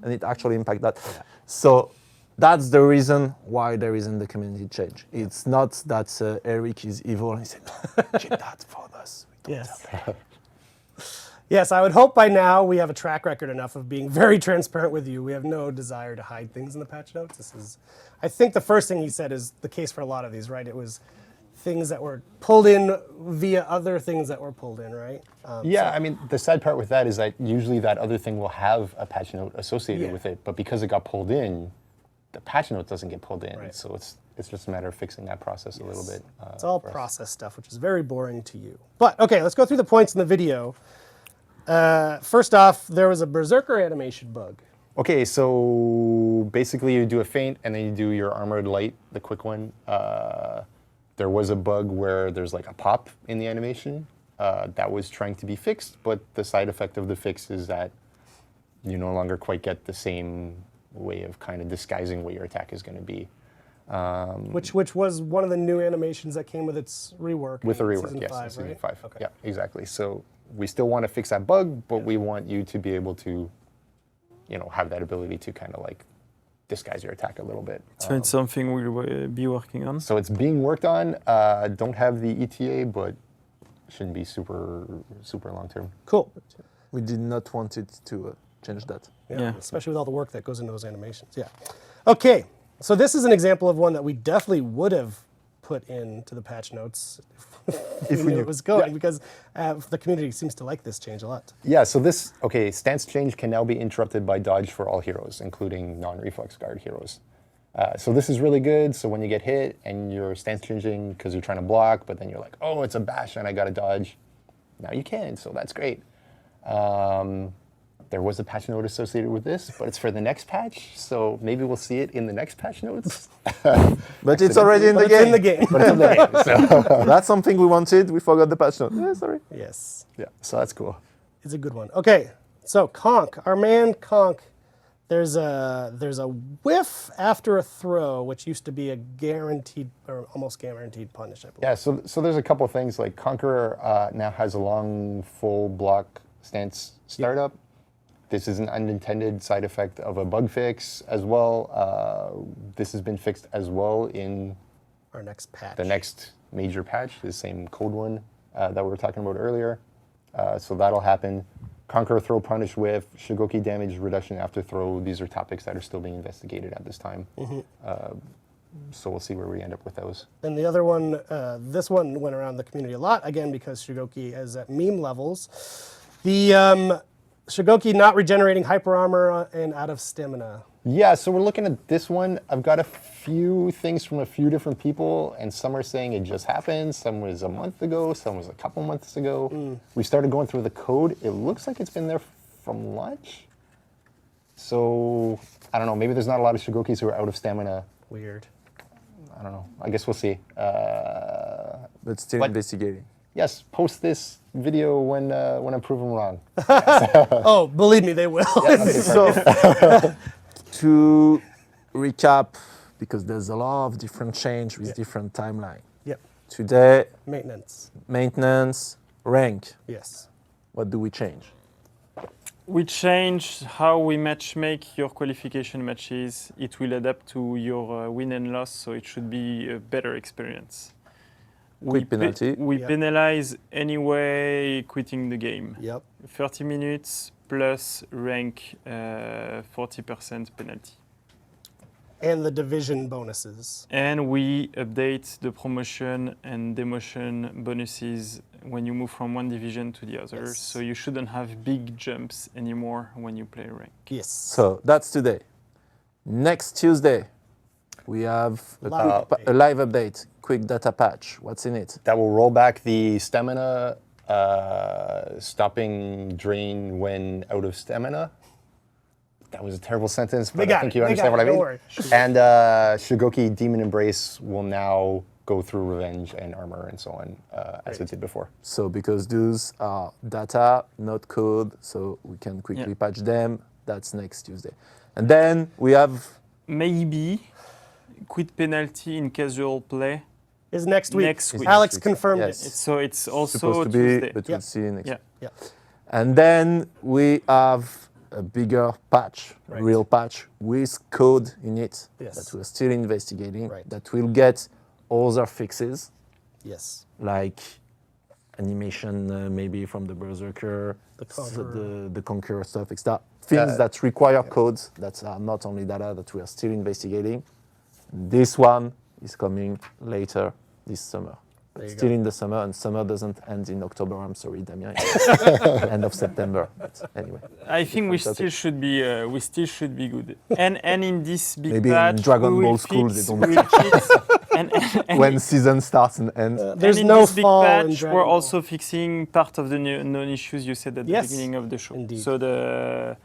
and it actually impacts that. So that's the reason why there isn't the community change. It's not that Eric is evil and he said, change that for us. Yes. Yes, I would hope by now we have a track record enough of being very transparent with you. We have no desire to hide things in the patch notes. This is, I think the first thing he said is the case for a lot of these, right? It was things that were pulled in via other things that were pulled in, right? Yeah, I mean, the sad part with that is that usually that other thing will have a patch note associated with it, but because it got pulled in, the patch note doesn't get pulled in. Right. So it's just a matter of fixing that process a little bit. It's all for us. process stuff, which is very boring to you. But okay, let's go through the points in the video. First off, there was a Berserker animation bug. Okay, so basically you do a feint and then you do your armored light, the quick one. There was a bug where there's like a pop in the animation that was trying to be fixed, but the side effect of the fix is that you no longer quite get the same way of kind of disguising what your attack is going to be. Which was one of the new animations that came with its rework. With the in rework, season yes, 5, in season right? 5. Okay. Yeah, exactly. So we still want to fix that bug, but we want you to be able to, have that ability to kind of like disguise your attack a little bit. So it's something we'll be working on. So it's being worked on. Don't have the ETA, but shouldn't be super long term. Cool. We did not want it to change that. Yeah. Especially with all the work that goes into those animations. Yeah. Okay, so this is an example of one that we definitely would have put into the patch notes if we knew it was going, because the community seems to like this change a lot. Yeah, so this, okay, stance change can now be interrupted by dodge for all heroes, including non-reflex guard heroes. So this is really good. So when you get hit and you're stance changing because you're trying to block, but then you're like, oh, it's a bash and I got to dodge. Now you can, so that's great. There was a patch note associated with this, but it's for the next patch, so maybe we'll see it in the next patch notes. But it's already in the It's game. in the game. But it's in the game, so. That's something we wanted. We forgot the patch note. Yeah, sorry. Yes. Yeah, so that's cool. It's a good one. Okay, so Conk, our man Conk, there's a whiff after a throw, which used to be a guaranteed or almost guaranteed punish, I believe. Yeah, so there's a couple of things, like Conqueror now has a long full block stance startup. This is an unintended side effect of a bug fix as well. This has been fixed as well in Our next patch. the next major patch, the same code one that we were talking about earlier. So that'll happen. Conquer, throw, punish, whiff, Shigoki damage reduction after throw. These are topics that are still being investigated at this time. So we'll see where we end up with those. And the other one, this one went around the community a lot, again, because Shigoki is at meme levels. The Shigoki not regenerating hyper armor and out of stamina. Yeah, so we're looking at this one. I've got a few things from a few different people, and some are saying it just happened. Some was a month ago, some was a couple months ago. We started going through the code. It looks like it's been there from launch. So, I don't know, maybe there's not a lot of Shigokis who are out of stamina. Weird. I don't know. I guess we'll see. But still But- investigating. Yes, post this video when I'm proven wrong. Oh, believe me, they will. So, to recap, because there's a lot of different change with different timeline. Yep. Today, Maintenance. maintenance, rank. Yes. What do we change? We changed how we make your qualification matches. It will adapt to your win and loss, so it should be a better experience. Quick penalty. We Yep. penalize anyway quitting the game. Yep. 30 minutes plus rank 40% penalty. And the division bonuses. And we update the promotion and demotion bonuses when you move from one division to the other. Yes. So you shouldn't have big jumps anymore when you play rank. Yes. So that's today. Next Tuesday, we have Live a live update, quick data patch. What's in it? That will roll back the stamina, stopping drain when out of stamina. That was a terrible sentence, but I think you understand what I mean. Don't worry. And Shigoki Demon Embrace will now go through revenge and armor and so on, as it did before. So because those are data, not code, so we can quickly patch them. That's next Tuesday. And then we have Maybe quit penalty in casual play. Is next week. Next week. Alex confirmed Yes. it. So it's also supposed to be, Tuesday. but we'll see next. Yeah. Yeah. And then we have a bigger patch, Right. real patch with code in it Yes. that we're still investigating. Right. That will get other fixes Yes. like animation, maybe from the Berserker, The Conqueror. the Conqueror stuff, etc. Things that require codes that are not only data that we are still investigating. This one is coming later this summer. There you Still go. in the summer, and summer doesn't end in October. I'm sorry, Damien. End of September. But anyway, I think we Different still should be good. And in this big Maybe in patch, Dragon we will Ball school, they fix- don't- we will fix- and when season starts and ends, There's in no this big fall in patch, Dragon we're Ball. also fixing part of the known issues you said at the Yes, beginning of the show. indeed. So the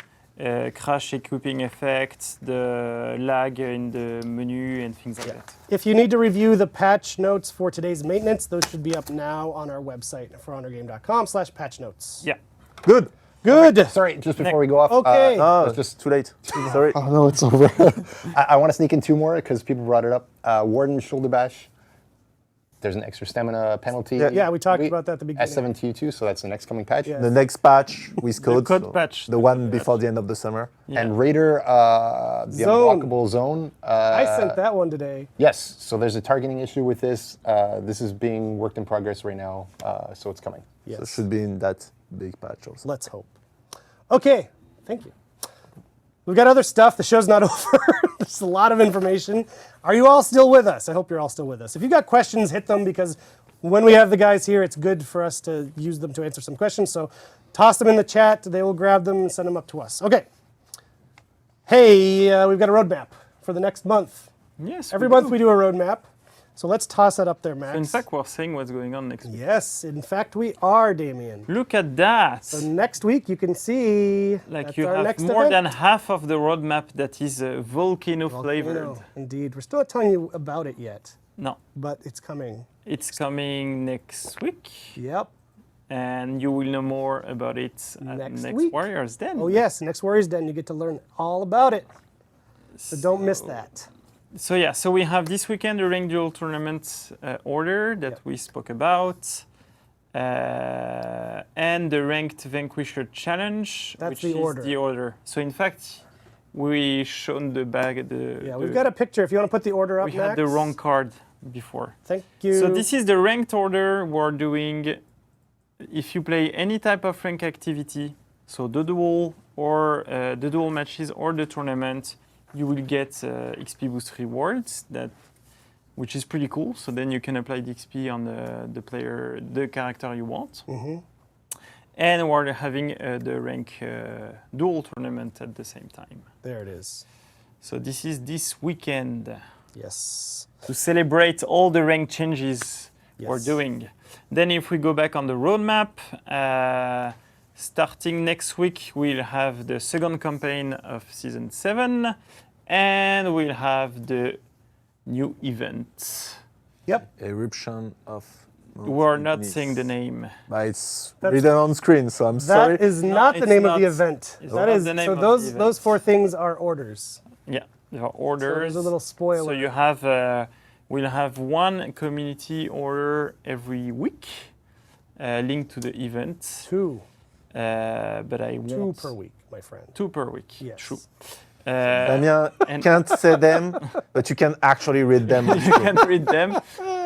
crash equipping effect, the lag in the menu, and things like that. If you need to review the patch notes for today's maintenance, those should be up now on our website, forhonorgame.com/patch notes. Yeah. good. Good. Sorry, just before we go off. Okay. Oh, it's just too late. Sorry. Oh no, it's over. I want to sneak in two more because people brought it up. Warden shoulder bash. There's an extra stamina penalty. Yeah, we talked about that at the beginning. S7T2, so that's the next coming patch. Yeah. The next patch with code. code patch. The one before the end of the summer. And Raider, the Zone. unblockable zone. I sent that one today. Yes, so there's a targeting issue with this. This is being worked in progress right now, so it's coming. Yes. So it should be in that big patch also. Let's hope. Okay. Thank you. We've got other stuff. The show's not over. There's a lot of information. Are you all still with us? I hope you're all still with us. If you've got questions, hit them, because when we have the guys here, it's good for us to use them to answer some questions. So toss them in the chat. They will grab them and send them up to us. Okay. Hey, we've got a roadmap for the next month. Yes. Every month we do a roadmap. So let's toss that up there, Max. So in fact, we're saying what's going on next week. Yes, in fact we are, Damien. Look at that. So next week you can see Like that's you our have next more event. than half of the roadmap that is volcano flavored. Volcano, indeed. We're still not telling you about it yet, No, but it's coming. it's coming next week, Yep. and you will know more about it at Next next week. Warriors Den. Oh yes, next Warriors Den you get to learn all about it. So don't miss that. So yeah, so we have this weekend the Ranked Duel Tournament order that we spoke about, and the Ranked Vanquisher Challenge, That's which the is order. the order. So in fact, we shown the bag. Yeah, we've got a picture. If you want to put the order up, We had the Max. wrong card before. Thank you. So this is the ranked order we're doing. If you play any type of rank activity, so the duel or the duel matches or the tournament, you will get XP boost rewards, which is pretty cool. So then you can apply the XP on the character you want. And we're having the rank duel tournament at the same time. There it is. So this is this weekend Yes. to celebrate all the rank changes we're Yes. doing. Then if we go back on the roadmap, starting next week, we'll have the second campaign of Season 7, and we'll have the new event. Yep. Eruption of. We're not saying the name. But it's That's- written on screen, so I'm sorry. That is not the it's name of the not. event. It's That not is the name so of the those event. four things are orders. Yeah, there are So orders. there's a little spoiler. So you have, we'll have one community order every week linked to the event. Two But I won't. per week, my friend. 2 per week. Yes. True. Damien and- can't say them, but you can actually read them. on You screen. can read them.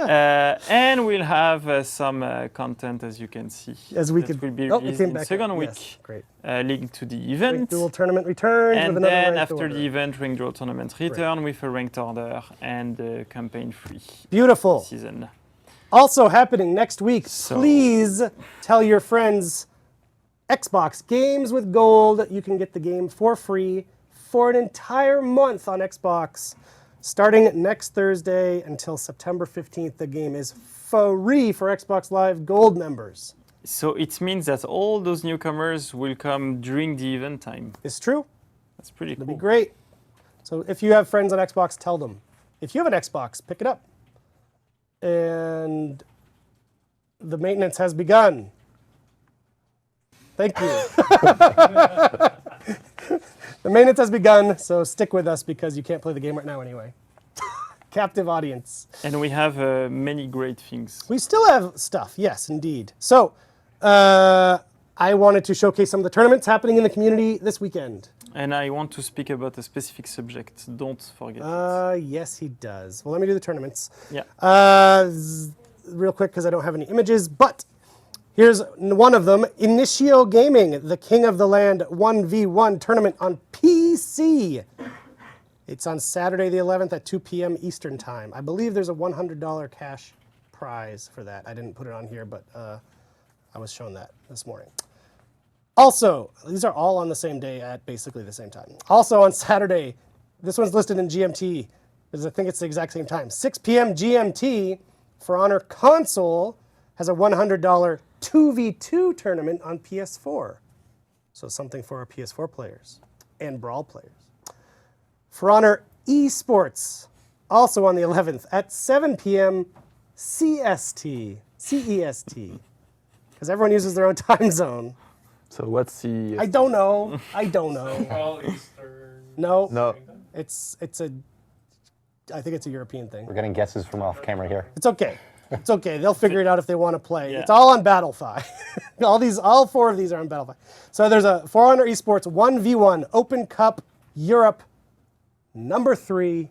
And we'll have some content, as you can see. As we that could. will be Oh, it released came in back. second up. week, Yes, great. linked to the Ranked event. Duel Tournament returns with And another then ranked after order. the event, Ranked Duel Tournament return with a ranked order and campaign free Beautiful. season. Also happening next week. So- Please tell your friends. Xbox Games with Gold. You can get the game for free for an entire month on Xbox. Starting next Thursday until September 15th, the game is free for Xbox Live Gold members. So it means that all those newcomers will come during the event time. It's true. That's pretty It'll cool. be great. So if you have friends on Xbox, tell them. If you have an Xbox, pick it up. And the maintenance has begun. Thank you. The maintenance has begun, so stick with us because you can't play the game right now anyway. Captive audience. And we have many great things. We still have stuff, yes, indeed. So I wanted to showcase some of the tournaments happening in the community this weekend. And I want to speak about a specific subject. Don't forget it. Yes, he does. Well, let me do the tournaments. Yeah. Real quick, because I don't have any images, but here's one of them. Initio Gaming, the King of the Land 1v1 tournament on PC. It's on Saturday the 11th at 2 p.m. Eastern Time. I believe there's a $100 cash prize for that. I didn't put it on here, but I was shown that this morning. Also, these are all on the same day at basically the same time. Also on Saturday, this one's listed in GMT, because I think it's the exact same time. 6 p.m. GMT, For Honor Console has a $100 2v2 tournament on PS4. So something for our PS4 players and Brawl players. For Honor Esports, also on the 11th at 7 p.m. CEST, because everyone uses their own time zone. So what's the? I don't know. All Eastern. No, No. it's a. I think it's a European thing. We're getting guesses from off camera here. It's okay. It's okay. They'll figure it out if they want to play. Yeah. It's all on Battlefy. all four of these are on Battlefy. So there's a For Honor Esports 1v1 Open Cup Europe #3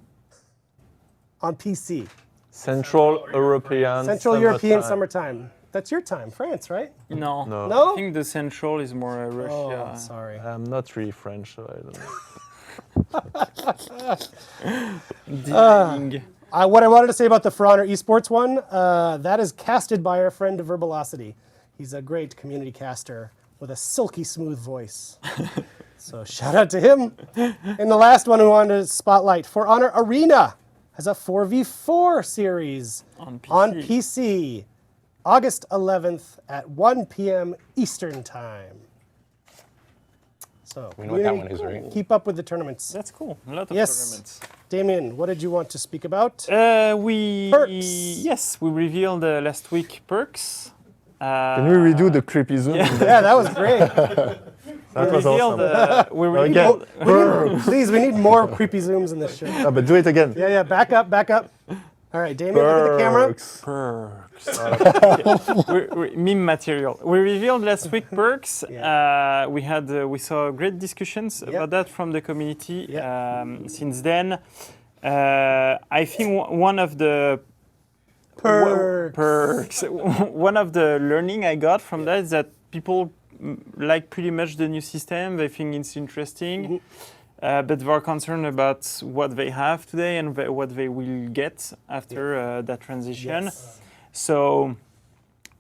on PC. Central European. Central European summertime. summertime. That's your time, France, right? No. No. No? I think the central is more Oh, Russia. sorry. I'm not really French, so I don't know. Dealing. What I wanted to say about the For Honor Esports one, that is casted by our friend Verbalocity. He's a great community caster with a silky smooth voice. So shout out to him. And the last one we wanted to spotlight, For Honor Arena has a 4v4 series On on PC. PC, August 11th at 1 p.m. Eastern Time. So We know what that one is, right? keep up with the tournaments. That's cool. A lot of Yes. tournaments. Damien, what did you want to speak about? We Perks. we revealed last week perks. Can we redo the creepy zoom? Yeah, that was great. That was revealed, awesome. we Again. revealed, Please, we need more creepy zooms in this show. Ah, but do it again. Yeah, back up, back up. All right, Damien, look at the camera. Perks. perks. Meme material. We revealed last week perks. Yeah. We saw great discussions about that from the community. Yeah. Since then, I think one of the Perks. one of the learning I got from that is that people like pretty much the new system. They think it's interesting, but they're concerned about what they have today and what they will get after that transition. Yes. So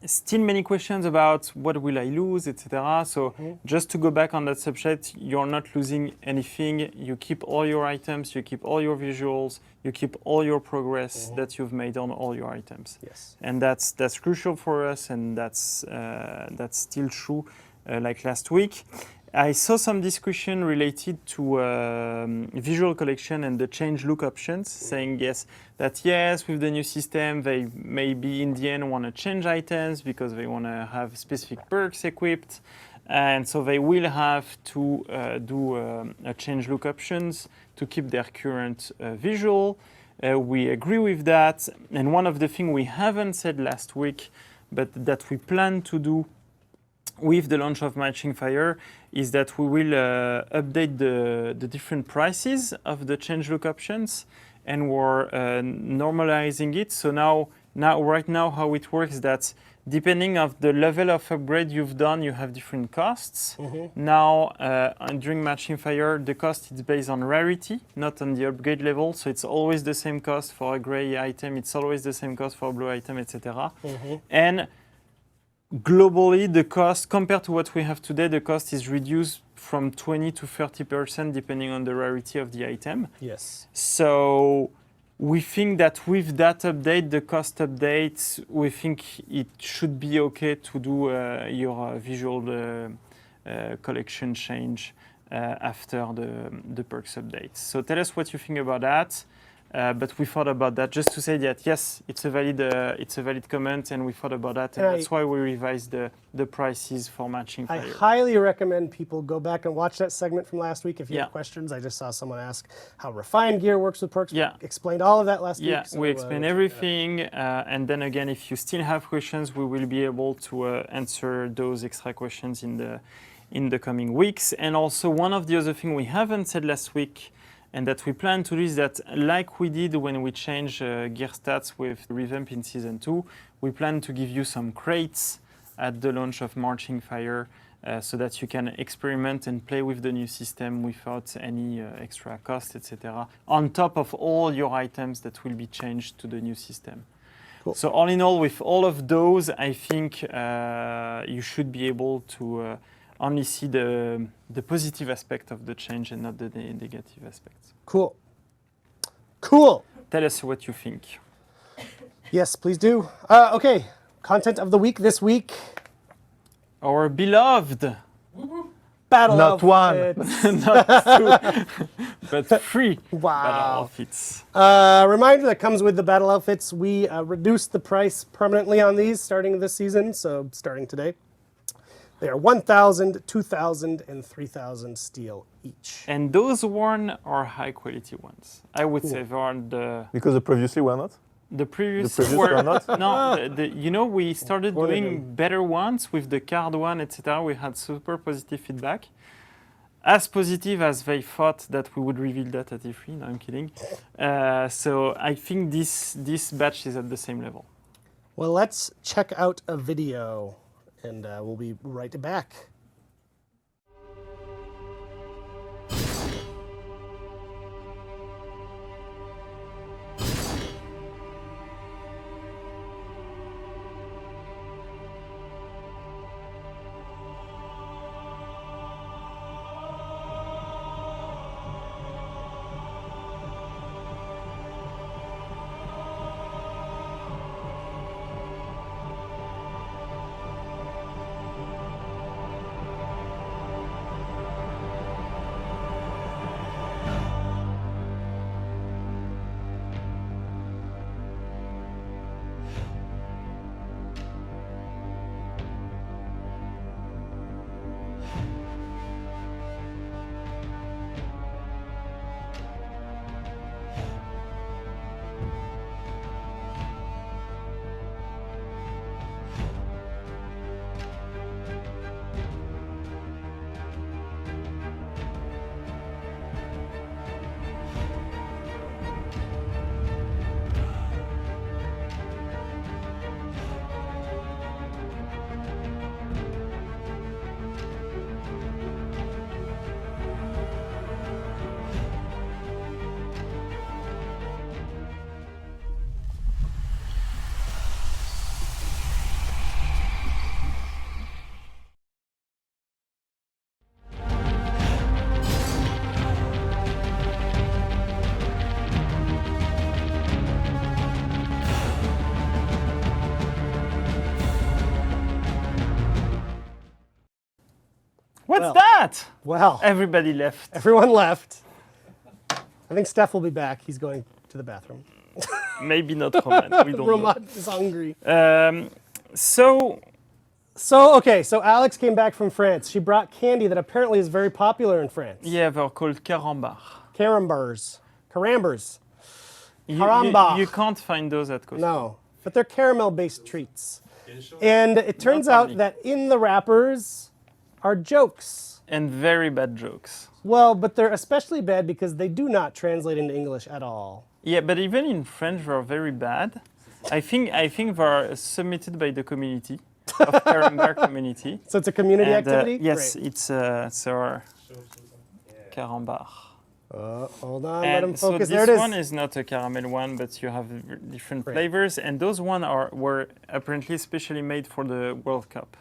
still many questions about what will I lose, etc. So just to go back on that subject, you're not losing anything. You keep all your items, you keep all your visuals, you keep all your progress that you've made on all your items. Yes. And that's crucial for us, and that's still true. Like last week, I saw some discussion related to visual collection and the change look options, saying yes, with the new system, they maybe in the end want to change items because they want to have specific perks equipped, and so they will have to do a change look options to keep their current visual. We agree with that, and one of the things we haven't said last week, but that we plan to do with the launch of Matching Fire is that we will update the different prices of the change look options, and we're normalizing it. So right now how it works, that depending of the level of upgrade you've done, you have different costs. Now during Matching Fire, the cost is based on rarity, not on the upgrade level. So it's always the same cost for a gray item, it's always the same cost for a blue item, etc. And globally, the cost, compared to what we have today, the cost is reduced from 20 to 30% depending on the rarity of the item. Yes. So we think that with that update, the cost update, we think it should be okay to do your visual collection change after the perks update. So tell us what you think about that. But we thought about that just to say that yes, it's a valid comment, and we thought about that, and that's why we revised the prices for Matching I Fire. highly recommend people go back and watch that segment from last week if you Yeah. have questions. I just saw someone ask how refined gear works with perks. Yeah. We explained all of that last Yeah, week. we explain everything, and then again, if you still have questions, we will be able to answer those extra questions in the coming weeks. And also, one of the other things we haven't said last week, and that we plan to do, is that, like we did when we changed gear stats with revamp in Season 2, we plan to give you some crates at the launch of Marching Fire so that you can experiment and play with the new system without any extra cost, etc., on top of all your items that will be changed to the new system. Cool. So all in all, with all of those, I think you should be able to only see the positive aspect of the change and not the negative aspects. Cool. Cool. Tell us what you think. Yes, please do. Okay, content of the week this week. Our beloved, Battle Not one. outfits. but free Wow. battle outfits. Reminder that comes with the battle outfits. We reduced the price permanently on these starting this season, so starting today. They are 1,000, 2,000, and 3,000 steel each. And those one are high quality ones. I would say they are Because the previously were not? the previous The previous were were not? No, we started What are they doing better ones with the card one, etc. We had super positive feedback. As positive as they thought that we would reveal that at E3. No, I'm kidding. So I think this batch is at the same level. Well, let's check out a video, and we'll be right back. What's Well. that? Well, Everybody left. everyone left. I think Steph will be back. He's going to the bathroom. Maybe not Roman. We don't know. Roman is hungry. So So Alex came back from France. She brought candy that apparently is very popular in France. yeah, they're called carambar. Carambars. Carambars. You, Caramba. you can't find those at Costco. No, but they're caramel-based treats. And it turns out only. that in the wrappers are jokes. And very bad jokes. Well, but they're especially bad because they do not translate into English at all. Yeah, but even in French, they're very bad. I think they're submitted by the community of carambar community. So it's a community And, activity? yes, Great. it's our carambar. Hold on, let him And so focus. this There it is. one is not a caramel one, but you have different Great. flavors, and those were apparently specially made for the World Cup.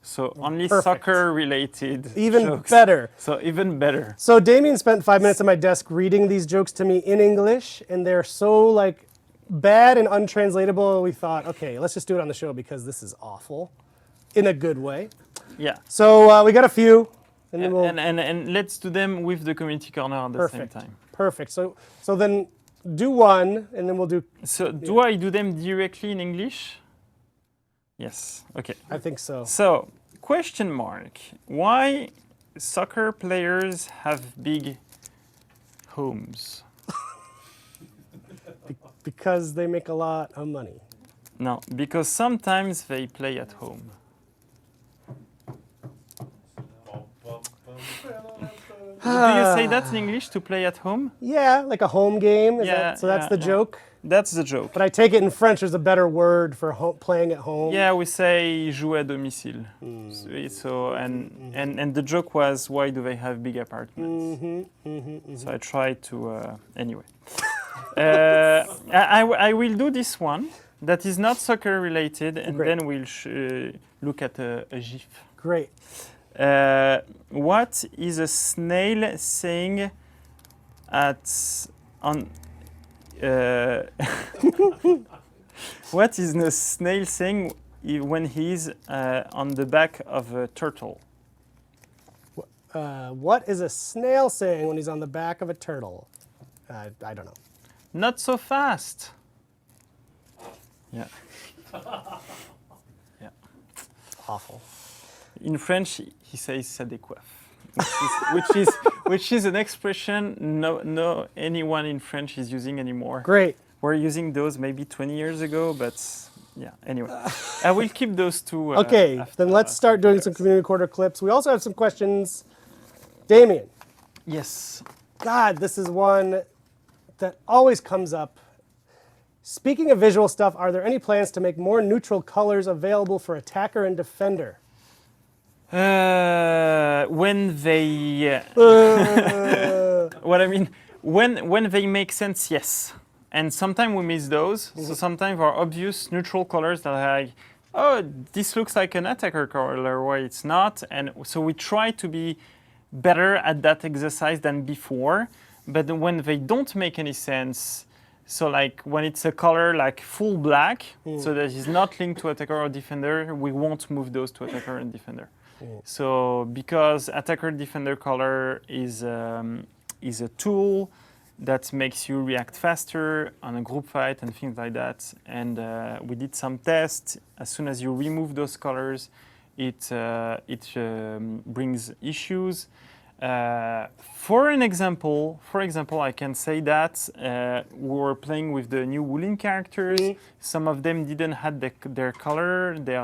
So only Perfect. soccer-related Even jokes. better. So even better. So Damien spent 5 minutes at my desk reading these jokes to me in English, and they're so like bad and untranslatable. We thought, okay, let's just do it on the show because this is awful, in a good way. Yeah. So we got a few, and then we'll. And let's do them with the community corner at the Perfect. same time. Perfect. So then do one, and then we'll do. So do I do them directly in English? Yes. Okay. I think so. So question mark: why soccer players have big homes? Because they make a lot of money. No, because sometimes they play at home. Do you say that in English, to play at home? Yeah, like a home game. So that's yeah, the yeah. joke. That's the joke. But I take it in French. There's a better word for playing at home. Yeah, we say jouer à domicile. So and the joke was, why do they have big apartments? So I tried to anyway. I will do this one that is not soccer related, and Great. then we'll look at a GIF. Great. What is a snail saying on? What is a snail saying when he's on the back of a turtle? What is a snail saying when he's on the back of a turtle? I don't know. Not so fast. Yeah. Yeah. Awful. In French, he says "ça décoiffe," which is an expression no anyone in French is using anymore. Great. We're using those maybe 20 years ago, but yeah. Anyway, I will keep those two. Okay, after, then let's start doing some community quarter clips. We also have some questions. Damien, Yes. God, this is one that always comes up. Speaking of visual stuff, are there any plans to make more neutral colors available for attacker and defender? When they, what I mean, when they make sense, yes. And sometimes we miss those. So sometimes are obvious neutral colors that are like, oh, this looks like an attacker color, why it's not. And so we try to be better at that exercise than before. But when they don't make any sense, so like when it's a color like full black, so that is not linked to attacker or defender, we won't move those to attacker and defender. So because attacker defender color is a tool that makes you react faster on a group fight and things like that. And we did some tests. As soon as you remove those colors, it brings issues. For example, I can say that we were playing with the new Wooling characters. Some of them didn't have their color, their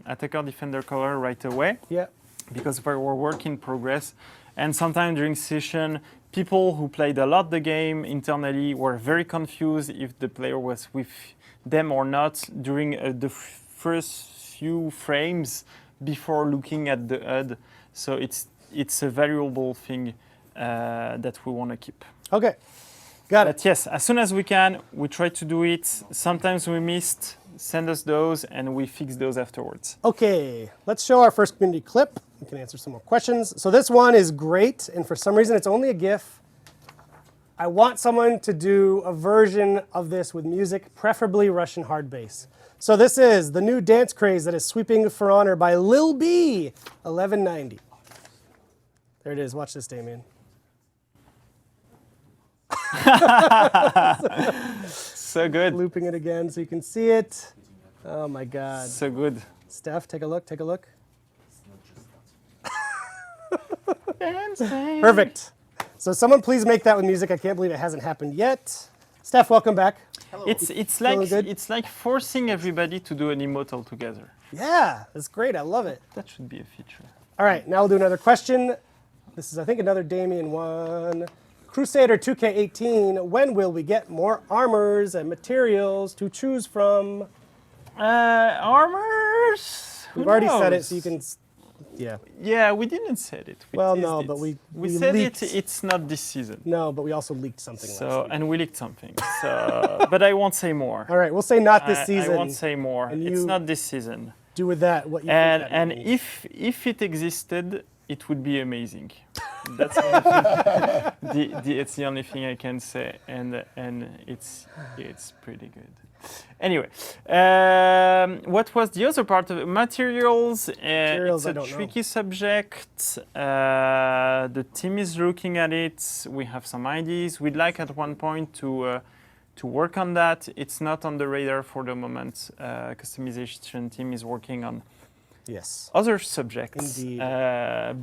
attacker defender color right away. Yeah. Because they were work in progress. And sometimes during session, people who played a lot the game internally were very confused if the player was with them or not during the first few frames before looking at the HUD. So it's a valuable thing that we want to keep. Okay. Got it. But yes, as soon as we can, we try to do it. Sometimes we missed, send us those, and we fix those afterwards. Okay, let's show our first community clip. We can answer some more questions. So this one is great, and for some reason it's only a GIF. I want someone to do a version of this with music, preferably Russian hard bass. So this is the new dance craze that is sweeping For Honor by Lil B, 1190. There it is. Watch this, Damien. So good. Looping it again so you can see it. Oh my God. So good. Steph, take a look. Take a look. Perfect. Perfect. So someone please make that with music. I can't believe it hasn't happened yet. Steph, welcome back. It's good? like forcing everybody to do an emote all together. Yeah, that's great. I love it. That should be a feature. All right, now we'll do another question. This is, I think, another Damien one. Crusader 2K18, when will we get more armors and materials to choose from? Armors. We've already said it, so you can, yeah. Yeah, we didn't say it. We Well, teased no, it. but we said leaked. it's not this season. No, but we also leaked something last So week. and we leaked something. So, but I won't say more. All right, we'll say not this season. I won't say more. And It's you not this season. do with that what you And think that means. if it existed, it would be amazing. That's it's the only thing I can say, and it's pretty good. Anyway, what was the other part of it? Materials? Materials, I It's don't a know. tricky subject. The team is looking at it. We have some ideas. We'd like at one point to work on that. It's not on the radar for the moment. Customization team is working on Yes. other subjects. Indeed.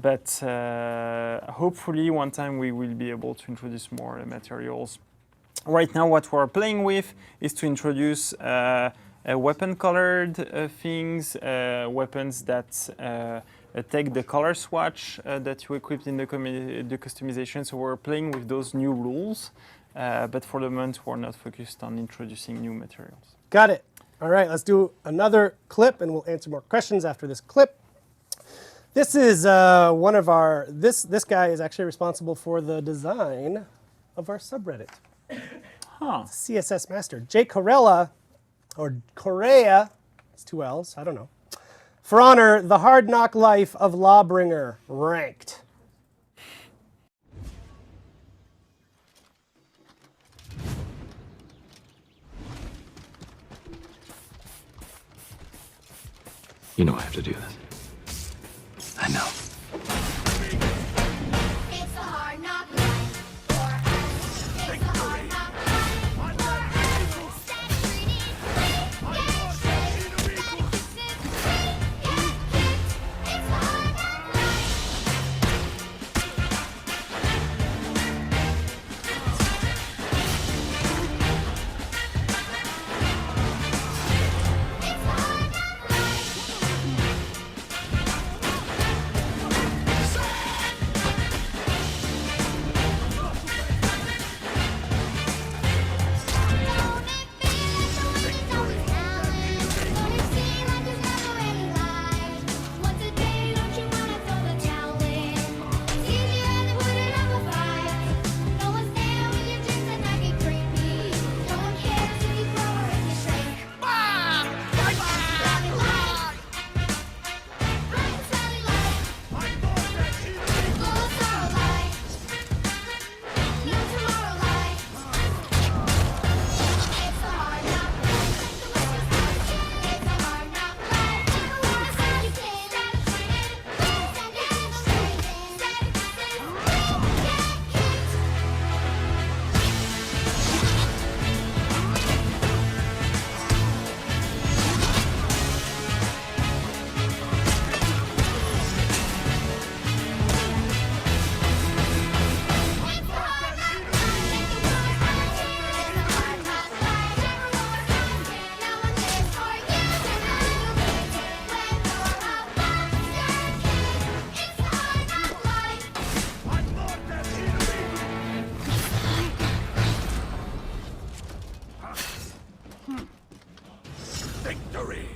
But hopefully one time we will be able to introduce more materials. Right now what we're playing with is to introduce weapon colored things, weapons that take the color swatch that you equipped in the customization. So we're playing with those new rules, but for the moment we're not focused on introducing new materials. Got it. All right, let's do another clip, and we'll answer more questions after this clip. This is one of our, this guy is actually responsible for the design of our subreddit. Huh. CSS Master. Jay Corella, or Correa, it's 2 L's, I don't know. For honor, the hard knock life of Lawbringer, ranked. You know I have to do this. I know. It's a hard knock life for us. It's a hard knock life for us. Instead of treating we get shit. Instead of kissing we get kicked. It's a hard knock life. It's a hard knock life. Don't it feel like the wind is always howling? Don't it seem like there's never any light? Once a day, don't you wanna throw the towel in? It's easier than putting up a fight. No one's there when your dreams at night get creepy. No one cares if you grow or if you shrink. Bright smiling light. Bright smiling light. Full of sorrow light. No tomorrow light. It's a hard knock life. It's a hard knock life. Never wanna say you can't. Instead of treating, instead of getting straight. Instead of kissing, we get kicked. It's a hard knock life. Make the world hurt. It's a hard knock life. Never more dancing. No one lives for you. And now you'll get it when you're a monster kid. It's a hard knock life. Victory!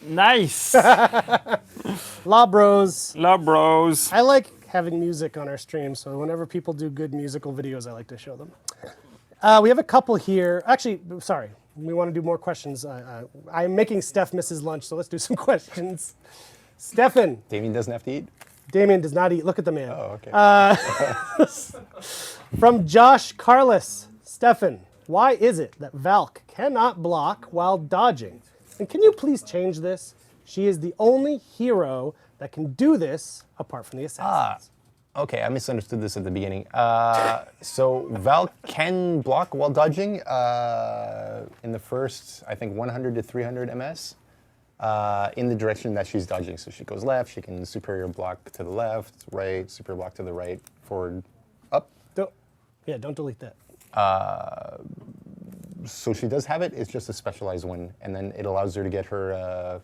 Nice. Law Bros. Love bros. I like having music on our stream, so whenever people do good musical videos, I like to show them. We have a couple here. Actually, sorry. We want to do more questions. I'm making Steph miss his lunch, so let's do some questions. Stefan. Damien doesn't have to eat? Damien does not eat. Look at the man. Oh, okay. From Josh Carlos. Stefan, why is it that Valk cannot block while dodging? And can you please change this? She is the only hero that can do this apart from the assassins. Okay, I misunderstood this at the beginning. So Val can block while dodging in the first, I think, 100 to 300 MS in the direction that she's dodging. So she goes left, she can superior block to the left, right, superior block to the right, forward, up. Don't delete that. So she does have it, it's just a specialized one, and then it allows her to get her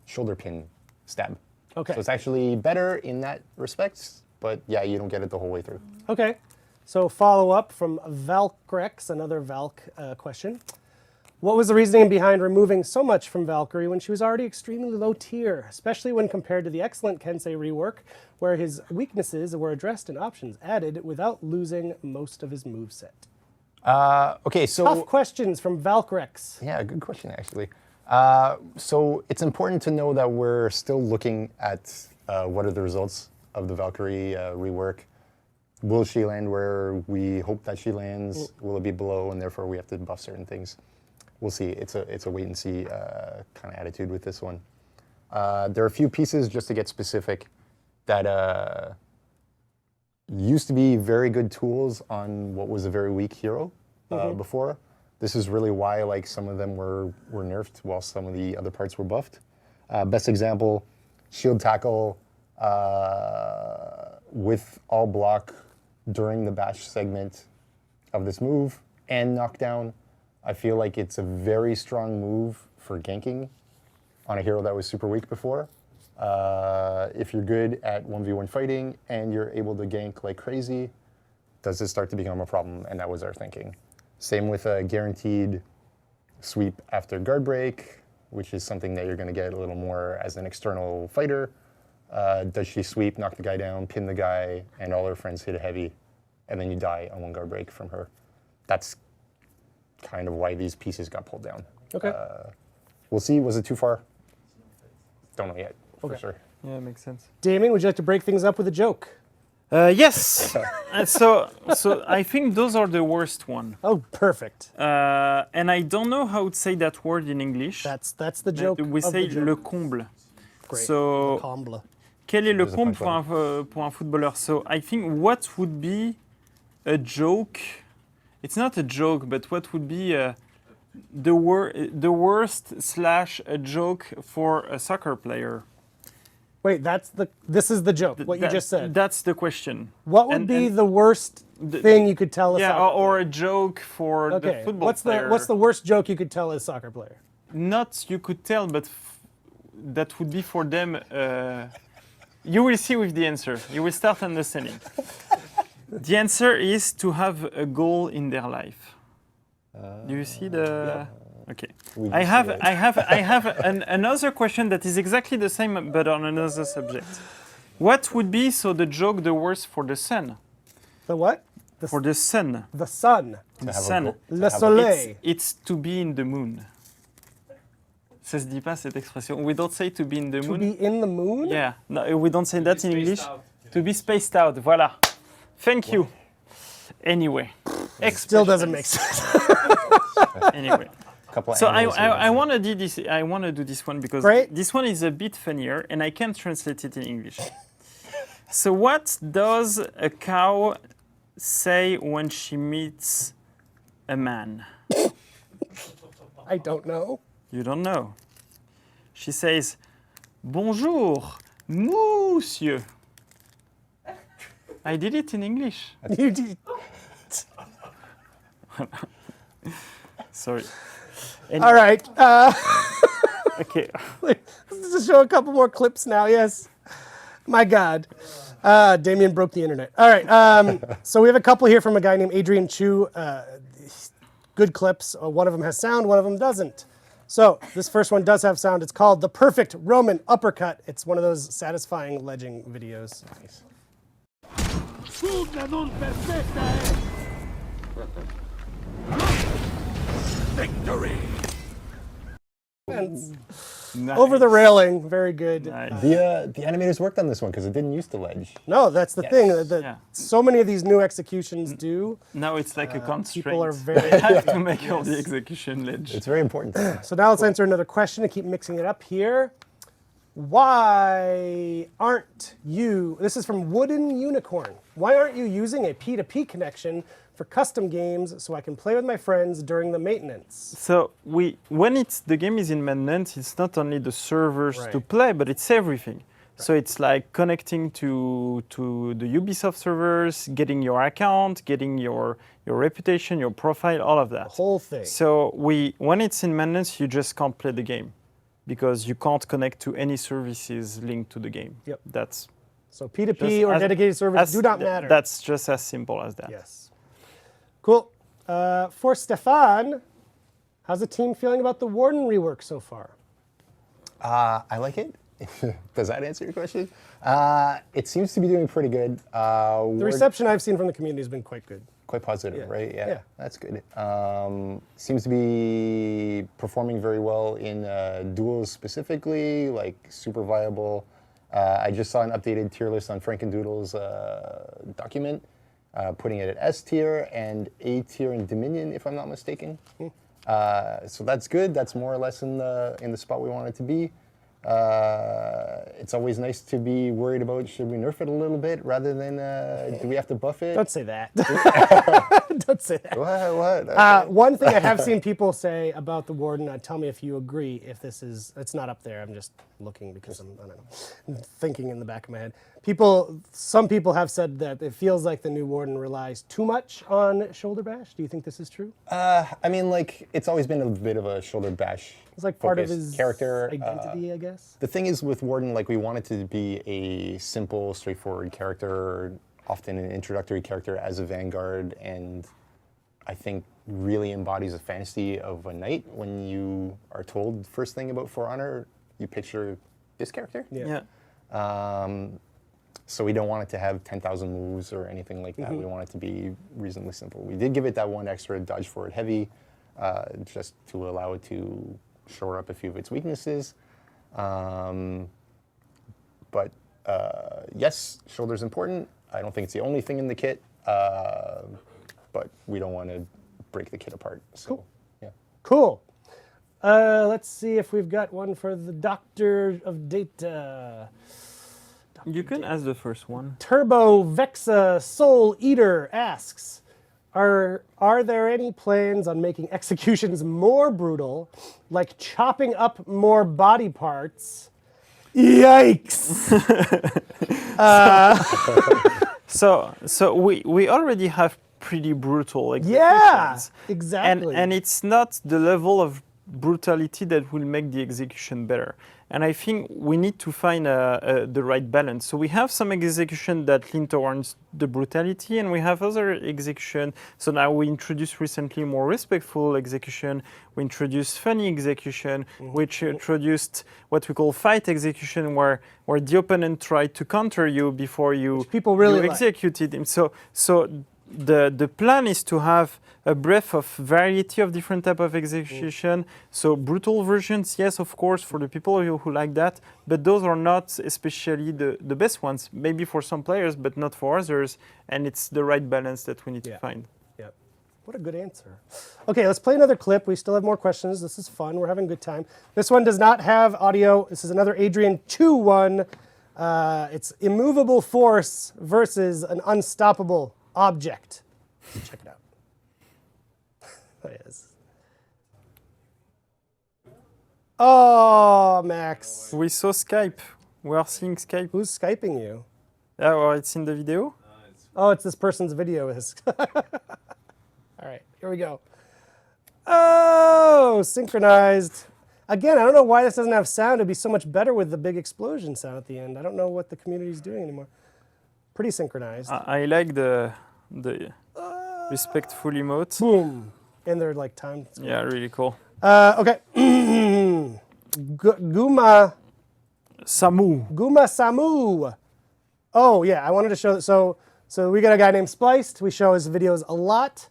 shoulder pin stab. Okay. So it's actually better in that respect, but yeah, you don't get it the whole way through. Okay. So follow up from Valkrex, another Valk question. What was the reasoning behind removing so much from Valkyrie when she was already extremely low tier, especially when compared to the excellent Kensei rework, where his weaknesses were addressed and options added without losing most of his moveset? Okay, so... Tough questions from Valkrex. Yeah, good question, actually. So it's important to know that we're still looking at what are the results of the Valkyrie rework. Will she land where we hope that she lands? Will it be below, and therefore we have to buff certain things? We'll see. It's a wait and see kind of attitude with this one. There are a few pieces, just to get specific, that used to be very good tools on what was a very weak hero before. This is really why like some of them were nerfed while some of the other parts were buffed. Best example, shield tackle with all block during the bash segment of this move and knockdown. I feel like it's a very strong move for ganking on a hero that was super weak before. If you're good at 1v1 fighting and you're able to gank like crazy, does this start to become a problem? And that was our thinking. Same with a guaranteed sweep after guard break, which is something that you're going to get a little more as an external fighter. Does she sweep, knock the guy down, pin the guy, and all her friends hit a heavy, and then you die on one guard break from her? That's kind of why these pieces got pulled down. Okay. We'll see. Was it too far? Don't know yet, for sure. Yeah, makes sense. Damien, would you like to break things up with a joke? Yes. So I think those are the worst one. Oh, perfect. And I don't know how to say that word in English. That's the joke. We of say the joke. le comble. Great. So, Le comble. quel est le There's a comble punchline. pour un footballeur? So I think what would be a joke? It's not a joke, but what would be the worst / a joke for a soccer player? Wait, this is the joke, what you just said. That's the question. What would be the worst thing you could tell a Yeah, soccer or a joke for the football player. What's the worst joke you could tell a soccer player? Not you could tell, but that would be for them. You will see with the answer. You will start understanding. The answer is to have a goal in their life. Do you see the? Okay. I have another question that is exactly the same, but on another subject. What would be the joke the worst for the sun? The what? For the sun. The sun. The sun. Le soleil. It's to be in the moon. Ça se dit pas cette expression. We don't say to be in the moon. To be in the moon? Yeah. No, we don't say that in English. To be spaced out. Voilà. Thank you. Anyway. Still doesn't make sense. Anyway. So I want to do this. I want to do this one because this one is a bit funnier, and I can translate it in English. So what does a cow say when she meets a man? I don't know. You don't know. She says, "Bonjour, monsieur." I did it in English. You did. Sorry. All right. Okay. Let's just show a couple more clips now. Yes. My God. Damien broke the internet. All right. So we have a couple here from a guy named Adrian Chu. Good clips. One of them has sound, one of them doesn't. So this first one does have sound. It's called The Perfect Roman Uppercut. It's one of those satisfying ledging videos. Nice. And Nice. over the railing, very good. Nice. The animators worked on this one because it didn't used to ledge. No, that's the thing that Yeah. so many of these new executions do. Now it's like a constraint. People are very. They have to make all the execution ledge. It's very important. So now let's answer another question and keep mixing it up here. Why aren't you, this is from Wooden Unicorn, why aren't you using a P2P connection for custom games so I can play with my friends during the maintenance? So when the game is in maintenance, it's not only the servers to Right. play, but it's everything. So it's like connecting to the Ubisoft servers, getting your account, getting your reputation, your profile, all of that. Whole thing. So when it's in maintenance, you just can't play the game because you can't connect to any services linked to the game. Yep. That's So P2P just or as- dedicated servers do not matter. That's just as simple as that. Yes. Cool. For Stefan, how's the team feeling about the Warden rework so far? I like it. Does that answer your question? It seems to be doing pretty good. The reception I've seen from the community has been quite good. Quite positive, Yeah. right? Yeah. That's good. Seems to be performing very well in duels specifically, like super viable. I just saw an updated tier list on Frankendoodle's document, putting it at S tier and A tier in Dominion, if I'm not mistaken. So that's good. That's more or less in the spot we want it to be. It's always nice to be worried about should we nerf it a little bit rather than do we have to buff it? Don't say that. Don't say that. What? One thing I have seen people say about the Warden, tell me if you agree, if it's not up there, I'm just looking because I don't know, I'm thinking in the back of my head. Some people have said that it feels like the new Warden relies too much on shoulder bash. Do you think this is true? I mean, like, it's always been a bit of a shoulder bash. It's like part of focused his character. identity, I guess. The thing is with Warden, like, we want it to be a simple, straightforward character, often an introductory character as a vanguard, and I think really embodies the fantasy of a knight. When you are told first thing about For Honor, you picture this character. Yeah. So we don't want it to have 10,000 moves or anything like that. We want it to be reasonably simple. We did give it that one extra dodge forward heavy, just to allow it to shore up a few of its weaknesses. But yes, shoulder's important. I don't think it's the only thing in the kit, but we don't want to break the kit apart. So, Cool. yeah. Cool. Let's see if we've got one for the Doctor of Data. You can ask the first one. Turbo Vexa Soul Eater asks, are there any plans on making executions more brutal, like chopping up more body parts? Yikes! So we already have pretty brutal Yeah, executions. exactly. And it's not the level of brutality that will make the execution better. And I think we need to find the right balance. So we have some execution that lean towards the brutality, and we have other execution. So now we introduced recently more respectful execution. We introduced funny execution, which introduced what we call fight execution, where the opponent tried to counter you before you, people really you like. executed him. So the plan is to have a breadth of variety of different type of execution. So brutal versions, yes, of course, for the people who like that, but those are not especially the best ones. Maybe for some players, but not for others. And it's the right balance that we need to find. Yeah. What a good answer. Okay, let's play another clip. We still have more questions. This is fun. We're having a good time. This one does not have audio. This is another Adrian 2-1. It's immovable force versus an unstoppable object. Check it out. Yes. Oh, Max. We saw Skype. We are seeing Skype. Who's Skyping you? Yeah, or it's in the video. Oh, it's this person's video. All right, here we go. Oh, synchronized. Again, I don't know why this doesn't have sound. It'd be so much better with the big explosion sound at the end. I don't know what the community's doing anymore. Pretty synchronized. I like the respectful emote. Boom. And they're like timed. Yeah, really cool. Okay. Guma Samu. Oh, yeah, I wanted to show that. So we got a guy named Spliced. We show his videos a lot.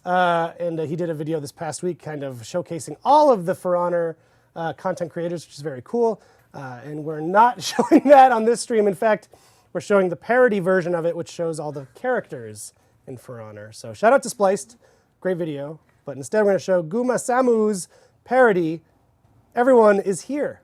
And he did a video this past week kind of showcasing all of the For Honor content creators, which is very cool. And we're not showing that on this stream. In fact, we're showing the parody version of it, which shows all the characters in For Honor. So shout out to Spliced, great video. But instead we're going to show Guma Samu's parody, Everyone is Here.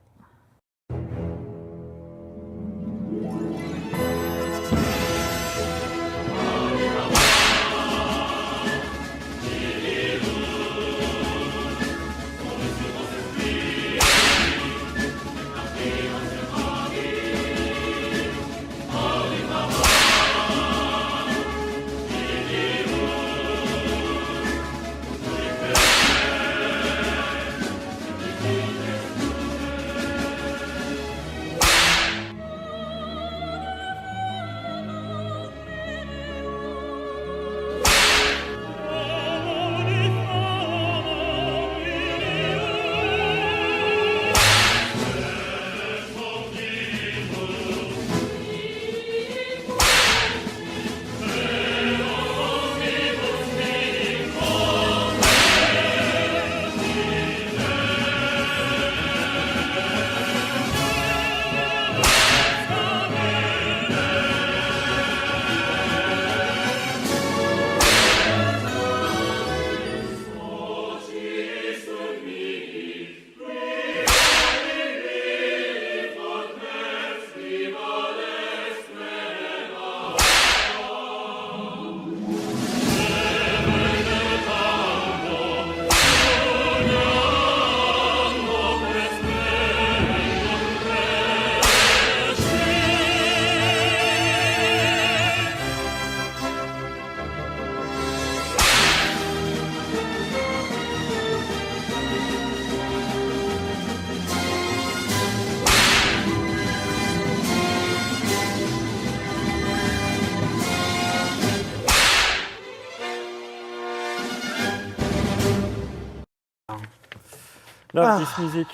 Love this music.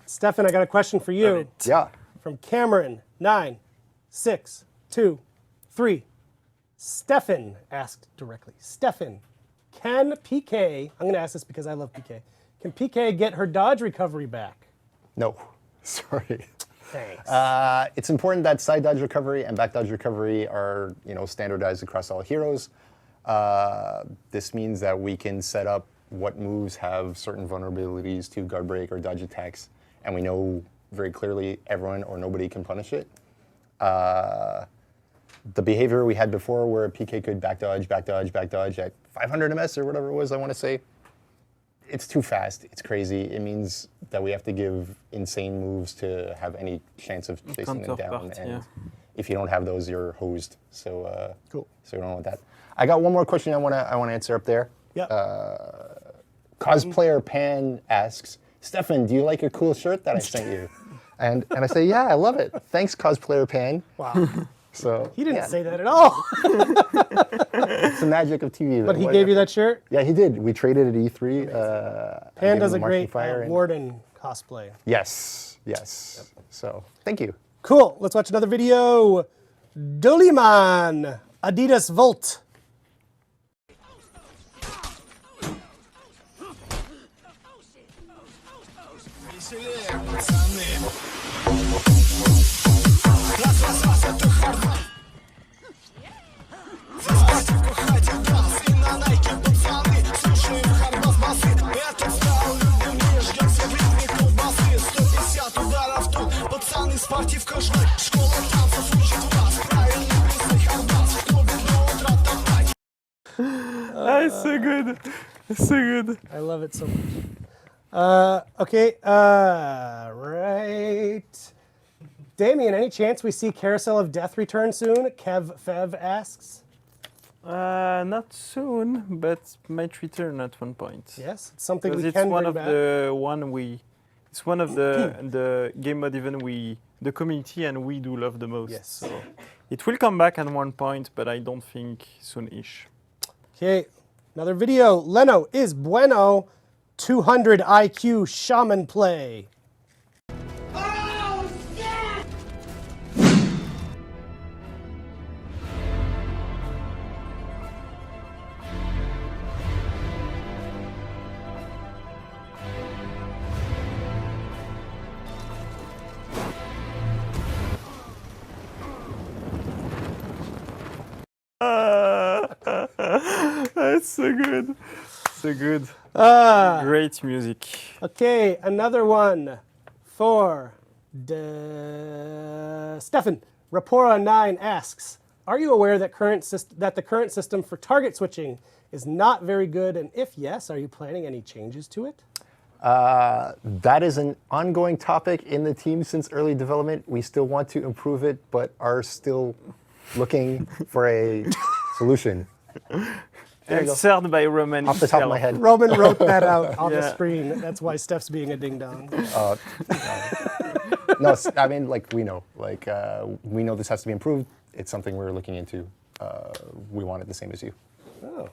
Stefan, I got a question for you. Yeah. From Cameron, 96223. Stefan asked directly. Stefan, can PK, I'm going to ask this because I love PK, can PK get her dodge recovery back? No. Sorry. Thanks. It's important that side dodge recovery and back dodge recovery are, standardized across all heroes. This means that we can set up what moves have certain vulnerabilities to guard break or dodge attacks, and we know very clearly everyone or nobody can punish it. The behavior we had before where PK could back dodge at 500 MS or whatever it was, I want to say, it's too fast. It's crazy. It means that we have to give insane moves to have any chance of chasing them down. Counterpart, And yeah. if you don't have those, you're hosed. So Cool. So you don't want that. I got one more question I want to answer up there. Yeah. Cosplayer Pan asks, Stefan, do you like your cool shirt that I sent you? And I say, yeah, I love it. Thanks, Cosplayer Pan. Wow. So He didn't yeah, say that at all. it's the magic of TV. But he gave you that shirt? Yeah, he did. We traded at E3. Pan does a Marching great Fire and- Warden cosplay. Yes. So thank you. Cool. Let's watch another video. Doliman, Adidas Volt. It's so good. It's so good. I love it so much. Okay, right. Damien, any chance we see Carousel of Death return soon? Kev Fev asks. Not soon, but might return at one point. Yes, it's something Because we it's can one bring of back. it's one of the game mode even the community and we do love the most. Yes. So it will come back at one point, but I don't think soon-ish. Okay, another video. Leno is bueno. 200 IQ shaman play. It's so good. So good. Great music. Okay, another one for Stefan. Rapora9 asks, are you aware that the current system for target switching is not very good? And if yes, are you planning any changes to it? That is an ongoing topic in the team since early development. We still want to improve it, but are still looking for a solution. Answered by Roman. Off the top of my head. Roman wrote that out on the Yeah. screen. That's why Steph's being a ding dong. No, I mean, like, we know. Like, we know this has to be improved. It's something we're looking into. We want it the same as you. Oh.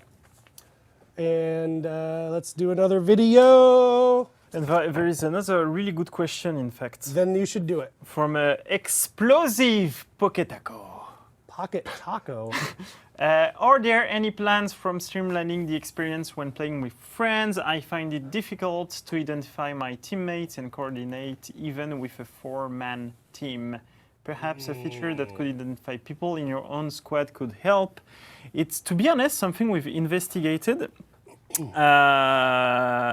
And let's do another video. And there is another really good question, in fact, Then you should do it. from Explosive Poketaco. Pocket Taco. Are there any plans from streamlining the experience when playing with friends? I find it difficult to identify my teammates and coordinate even with a 4-man team. Perhaps a feature that could identify people in your own squad could help. It's, to be honest, something we've investigated.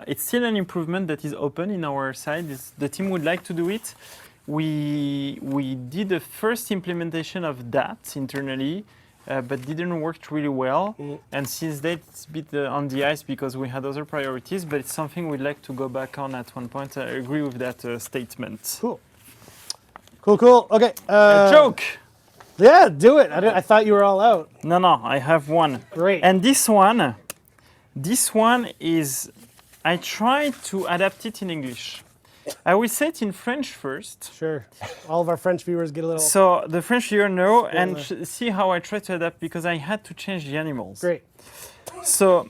It's still an improvement that is open in our side. The team would like to do it. We did the first implementation of that internally, but didn't work really well. And since then, it's a bit on the ice because we had other priorities, but it's something we'd like to go back on at one point. I agree with that statement. Cool. Cool. Okay. A joke! Yeah, do it. I thought you were all out. No, I have one. Great. And this one is, I tried to adapt it in English. I will say it in French first. Sure. All of our French viewers get a little... So the French viewer know and see how I try to adapt because I had to change the animals. Great. So,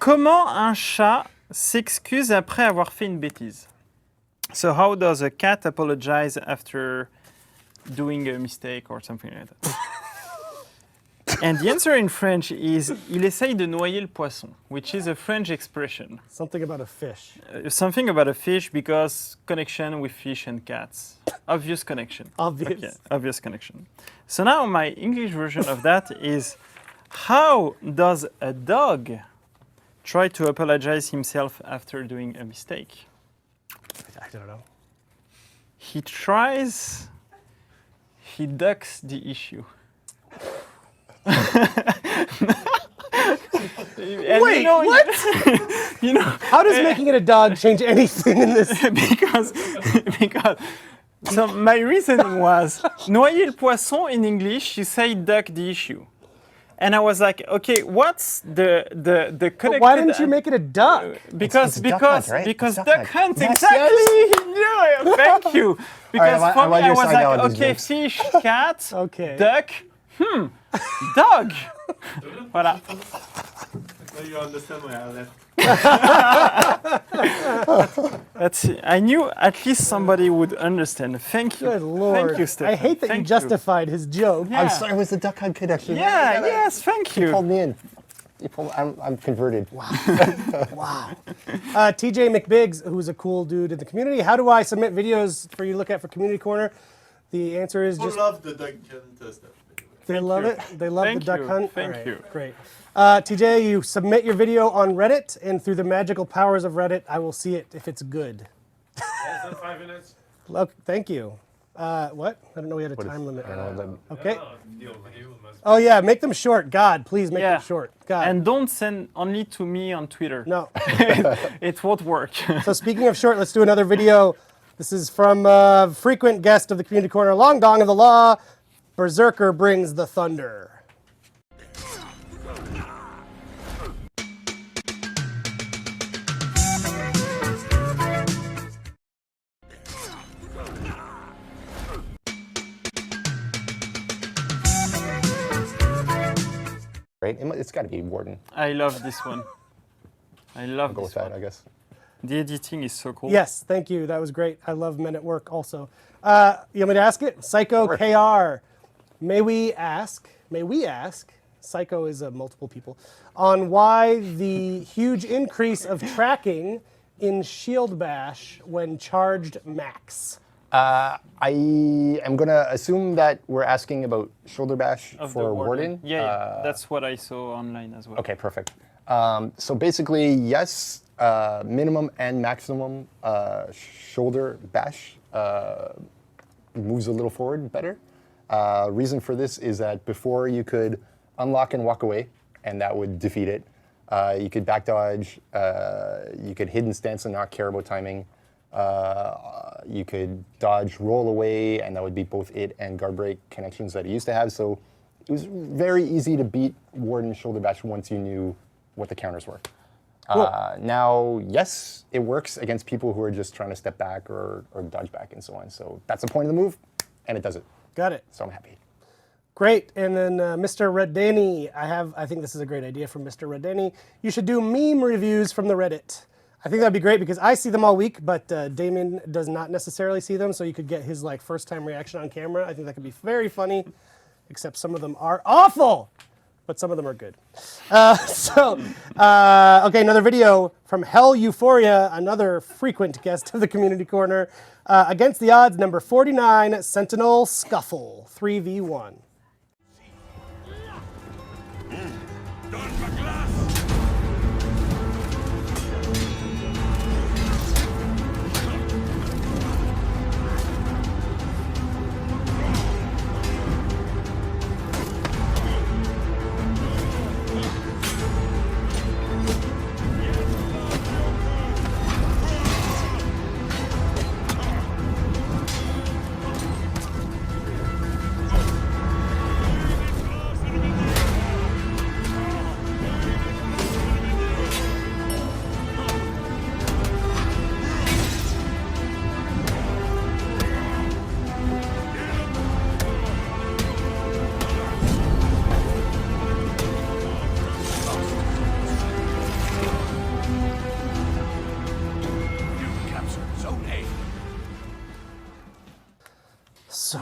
comment un chat s'excuse après avoir fait une bêtise? So how does a cat apologize after doing a mistake or something like that? And the answer in French is il essaye de noyer le poisson, which is a French expression. Something about a fish. Something about a fish because connection with fish and cats. Obvious connection. Obvious. Okay, obvious connection. So now my English version of that is how does a dog try to apologize himself after doing a mistake? I don't know. He ducks the issue. Wait, what? You know, How does making it a dog change anything in this? because so my reasoning was noyer le poisson in English you say duck the issue, and I was like, okay, what's the connected? Why didn't you make it a duck? Because It's duck hunt, right? because It's duck duck hunt, hunt. Yes, exactly. No, thank you. Because right, for I'm me on I your was side now like, on these okay, jokes. fish, cat, Okay. duck, dog. Voilà. You understand why I left. That's it. I knew at least somebody would understand. Thank you. Good Lord. Thank you, Stefan. I hate that you Thank justified his joke. Yeah. I'm sorry, it was the duck hunt connection. Yeah, yes, thank You pulled you. me in. I'm converted. Wow. TJ McBiggs, who's a cool dude in the community. How do I submit videos for you to look at for Community Corner? The answer is People just love the duck hunt stuff. they love you. it. They love Thank the duck you. hunt. Thank All right, you. Great. TJ, you submit your video on Reddit, and through the magical powers of Reddit, I will see it if it's good. Less than 5 minutes. Look, thank you. What? I don't know we had a What is- time limit. I don't know, Okay. No, the video must Oh yeah, make them short. God, please make Yeah. them short. God. And don't send only to me on Twitter. No. It won't work. So speaking of short, let's do another video. This is from a frequent guest of the Community Corner, Long Dong of the Law. Berserker brings the thunder. Right? It's got to be Warden. I love this one. I love Go with this that, one. I guess. The editing is so cool. Yes, thank you. That was great. I love Men at Work also. You want me to ask it? Psycho KR. May we ask, Psycho is multiple people, on why the huge increase of tracking in Shield Bash when charged max? I am going to assume that we're asking about Shoulder Bash Of for the Warden. Yeah, that's what I saw online as well. Okay, perfect. So basically, yes, minimum and maximum shoulder bash moves a little forward better. Reason for this is that before you could unlock and walk away, and that would defeat it. You could back dodge, you could hidden stance and not care about timing. You could dodge, roll away, and that would be both it and guard break connections that it used to have. So it was very easy to beat Warden shoulder bash once you knew what the counters were. Now, yes, it works against people who are just trying to step back or dodge back and so on. So that's the point of the move, and it does it. Got it. So I'm happy. Great. And then Mr. Redani, I think this is a great idea from Mr. Redani. You should do meme reviews from the Reddit. I think that'd be great because I see them all week, but Damien does not necessarily see them, so you could get his like first time reaction on camera. I think that could be very funny, except some of them are awful, but some of them are good. Okay, another video from Hell Euphoria, another frequent guest of the Community Corner. Against the odds, number 49, Sentinel Scuffle, 3v1.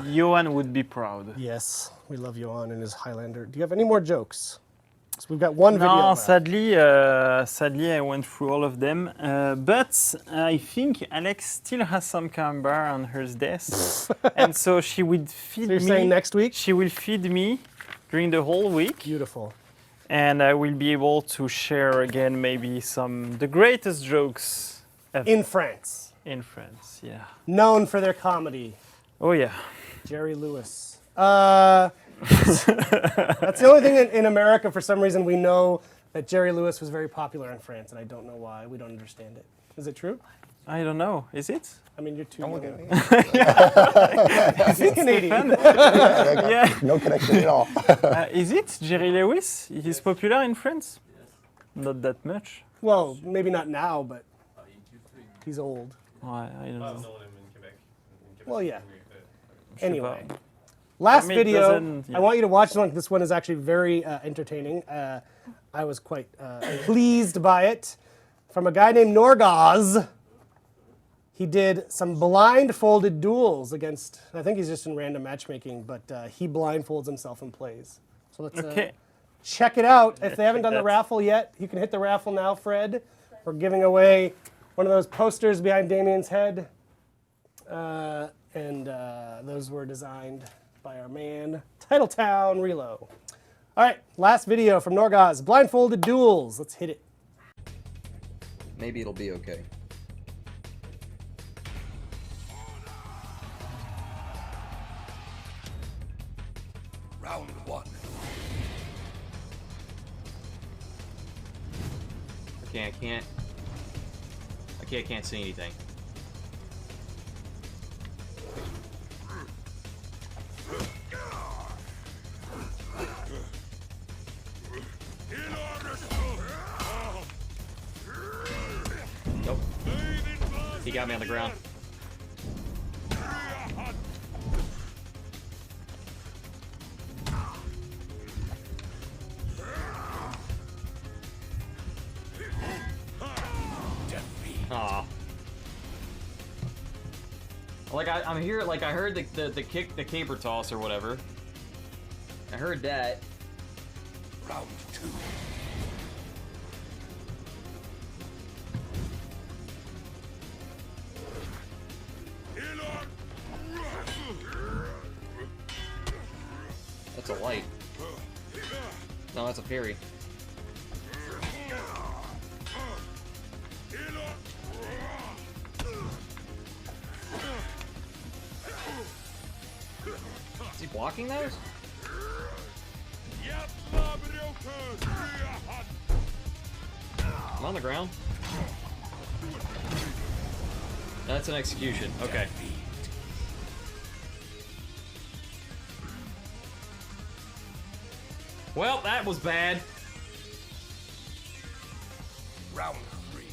Johan would be proud. Yes, we love Johan and his Highlander. Do you have any more jokes? So we've got one video No, left. sadly, I went through all of them. But I think Alex still has some camembert on her desk, and so she would feed So you're me. saying next week? She will feed me during the whole week, Beautiful. and I will be able to share again maybe the greatest jokes ever In France, in France. Yeah. known for their comedy, Oh yeah. Jerry Lewis. That's the only thing in America, for some reason, we know that Jerry Lewis was very popular in France, and I don't know why. We don't understand it. Is it true? I don't know. Is it? I mean, you're too Don't look young. at me. He's Canadian. Yeah. No connection at all. Is it Jerry Lewis? He's popular in France? Not that much. Well, maybe not now, but he's old. I don't know. Known him in Quebec. In Quebec, Well, yeah. Je sais Anyway. pas. Last I mean, it video, doesn't- yeah. I want you to watch this one. This one is actually very entertaining. I was quite pleased by it. From a guy named Norgaz. He did some blindfolded duels against, I think he's just in random matchmaking, but he blindfolds himself and plays. So let's Okay. check it out. If they haven't done the That's- raffle yet, you can hit the raffle now, Fred. We're giving away one of those posters behind Damien's head. And those were designed by our man, Titletown Relo. All right, last video from Norgaz, blindfolded duels. Let's hit it. Maybe it'll be okay. Round one. Okay, I can't see anything. Nope. He got me on the ground. Aw. Like I'm here. Like I heard the kick, the caber toss or whatever. I heard that. Round two. That's a light. No, that's a parry. blocking those? I'm on the ground. That's an execution. Okay. Well, that was bad. Round 3.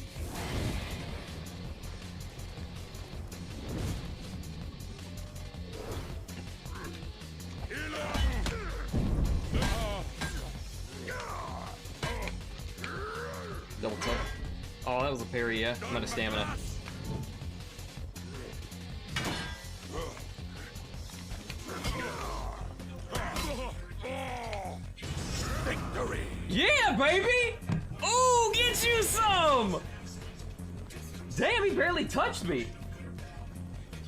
Double click. Oh, that was a parry, yeah. I'm out of stamina. Victory. Yeah, baby! Ooh, get you some! Damn, he barely touched me.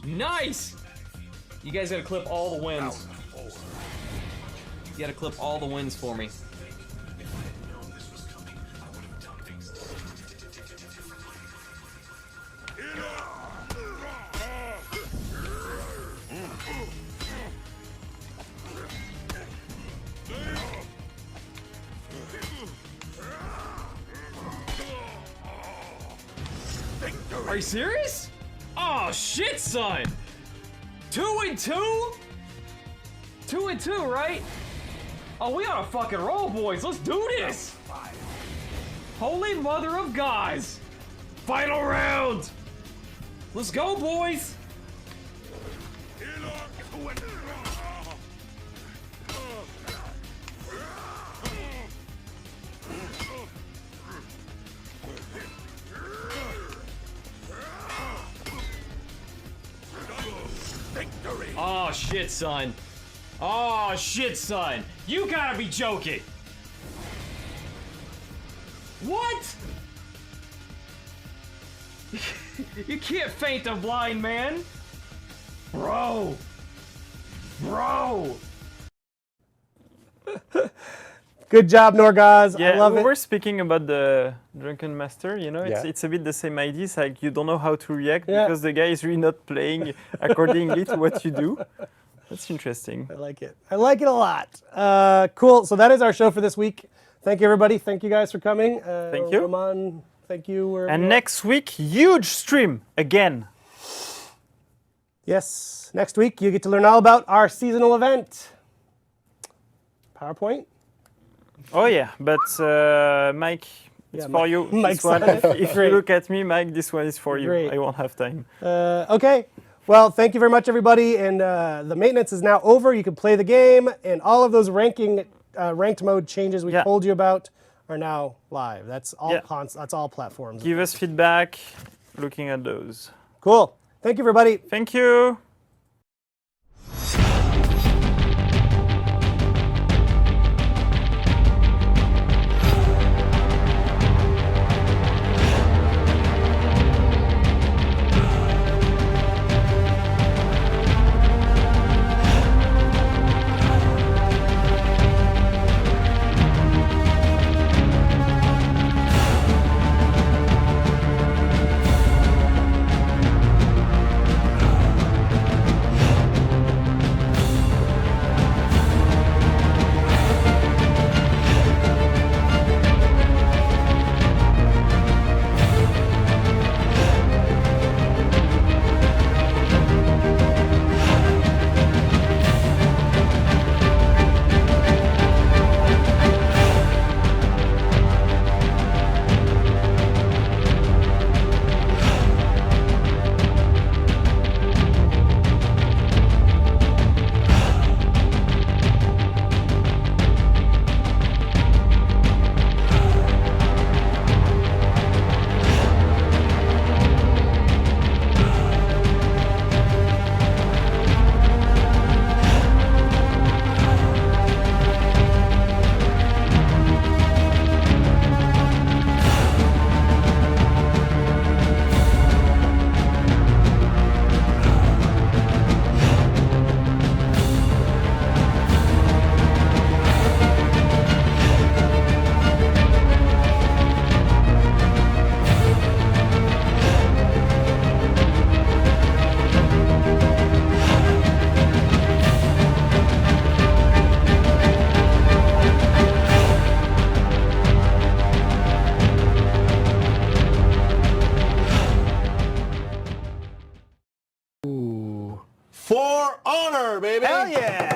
Nice! You guys gotta clip all the wins. You gotta clip all the wins for me. Are you serious? Oh shit, son! 2 and 2? 2 and 2, right? Oh, we on a fucking roll, boys. Let's do this! Holy mother of guys! Final round! Let's go, boys! Victory. Oh shit, son. Oh shit, son. You gotta be joking. What? You can't feint a blind man. Bro. Bro. Good job, Norgaz. Yeah, I love we it. were speaking about the Drunken Master, you know, Yeah. it's a bit the same idea. It's like you don't know how to react Yeah. because the guy is really not playing accordingly to what you do. That's interesting. I like it. I like it a lot. Cool. So that is our show for this week. Thank you, everybody. Thank you guys for coming. Thank you. Roman, thank you. Wherever And you are. next week, huge stream again. Yes, next week you get to learn all about our seasonal event. PowerPoint. Oh yeah, but Mike, it's Yeah, for you. Mike's This one, on it. if you Great. look at me, Mike, this one is for you. Great. I won't have time. Okay. Well, thank you very much, everybody. And the maintenance is now over. You can play the game, and all of those ranked mode changes we Yeah. told you about are now live. That's all. Yeah. That's all platforms. Give us feedback. Looking at those. Cool. Thank you, everybody. Thank you. baby. Hell yeah!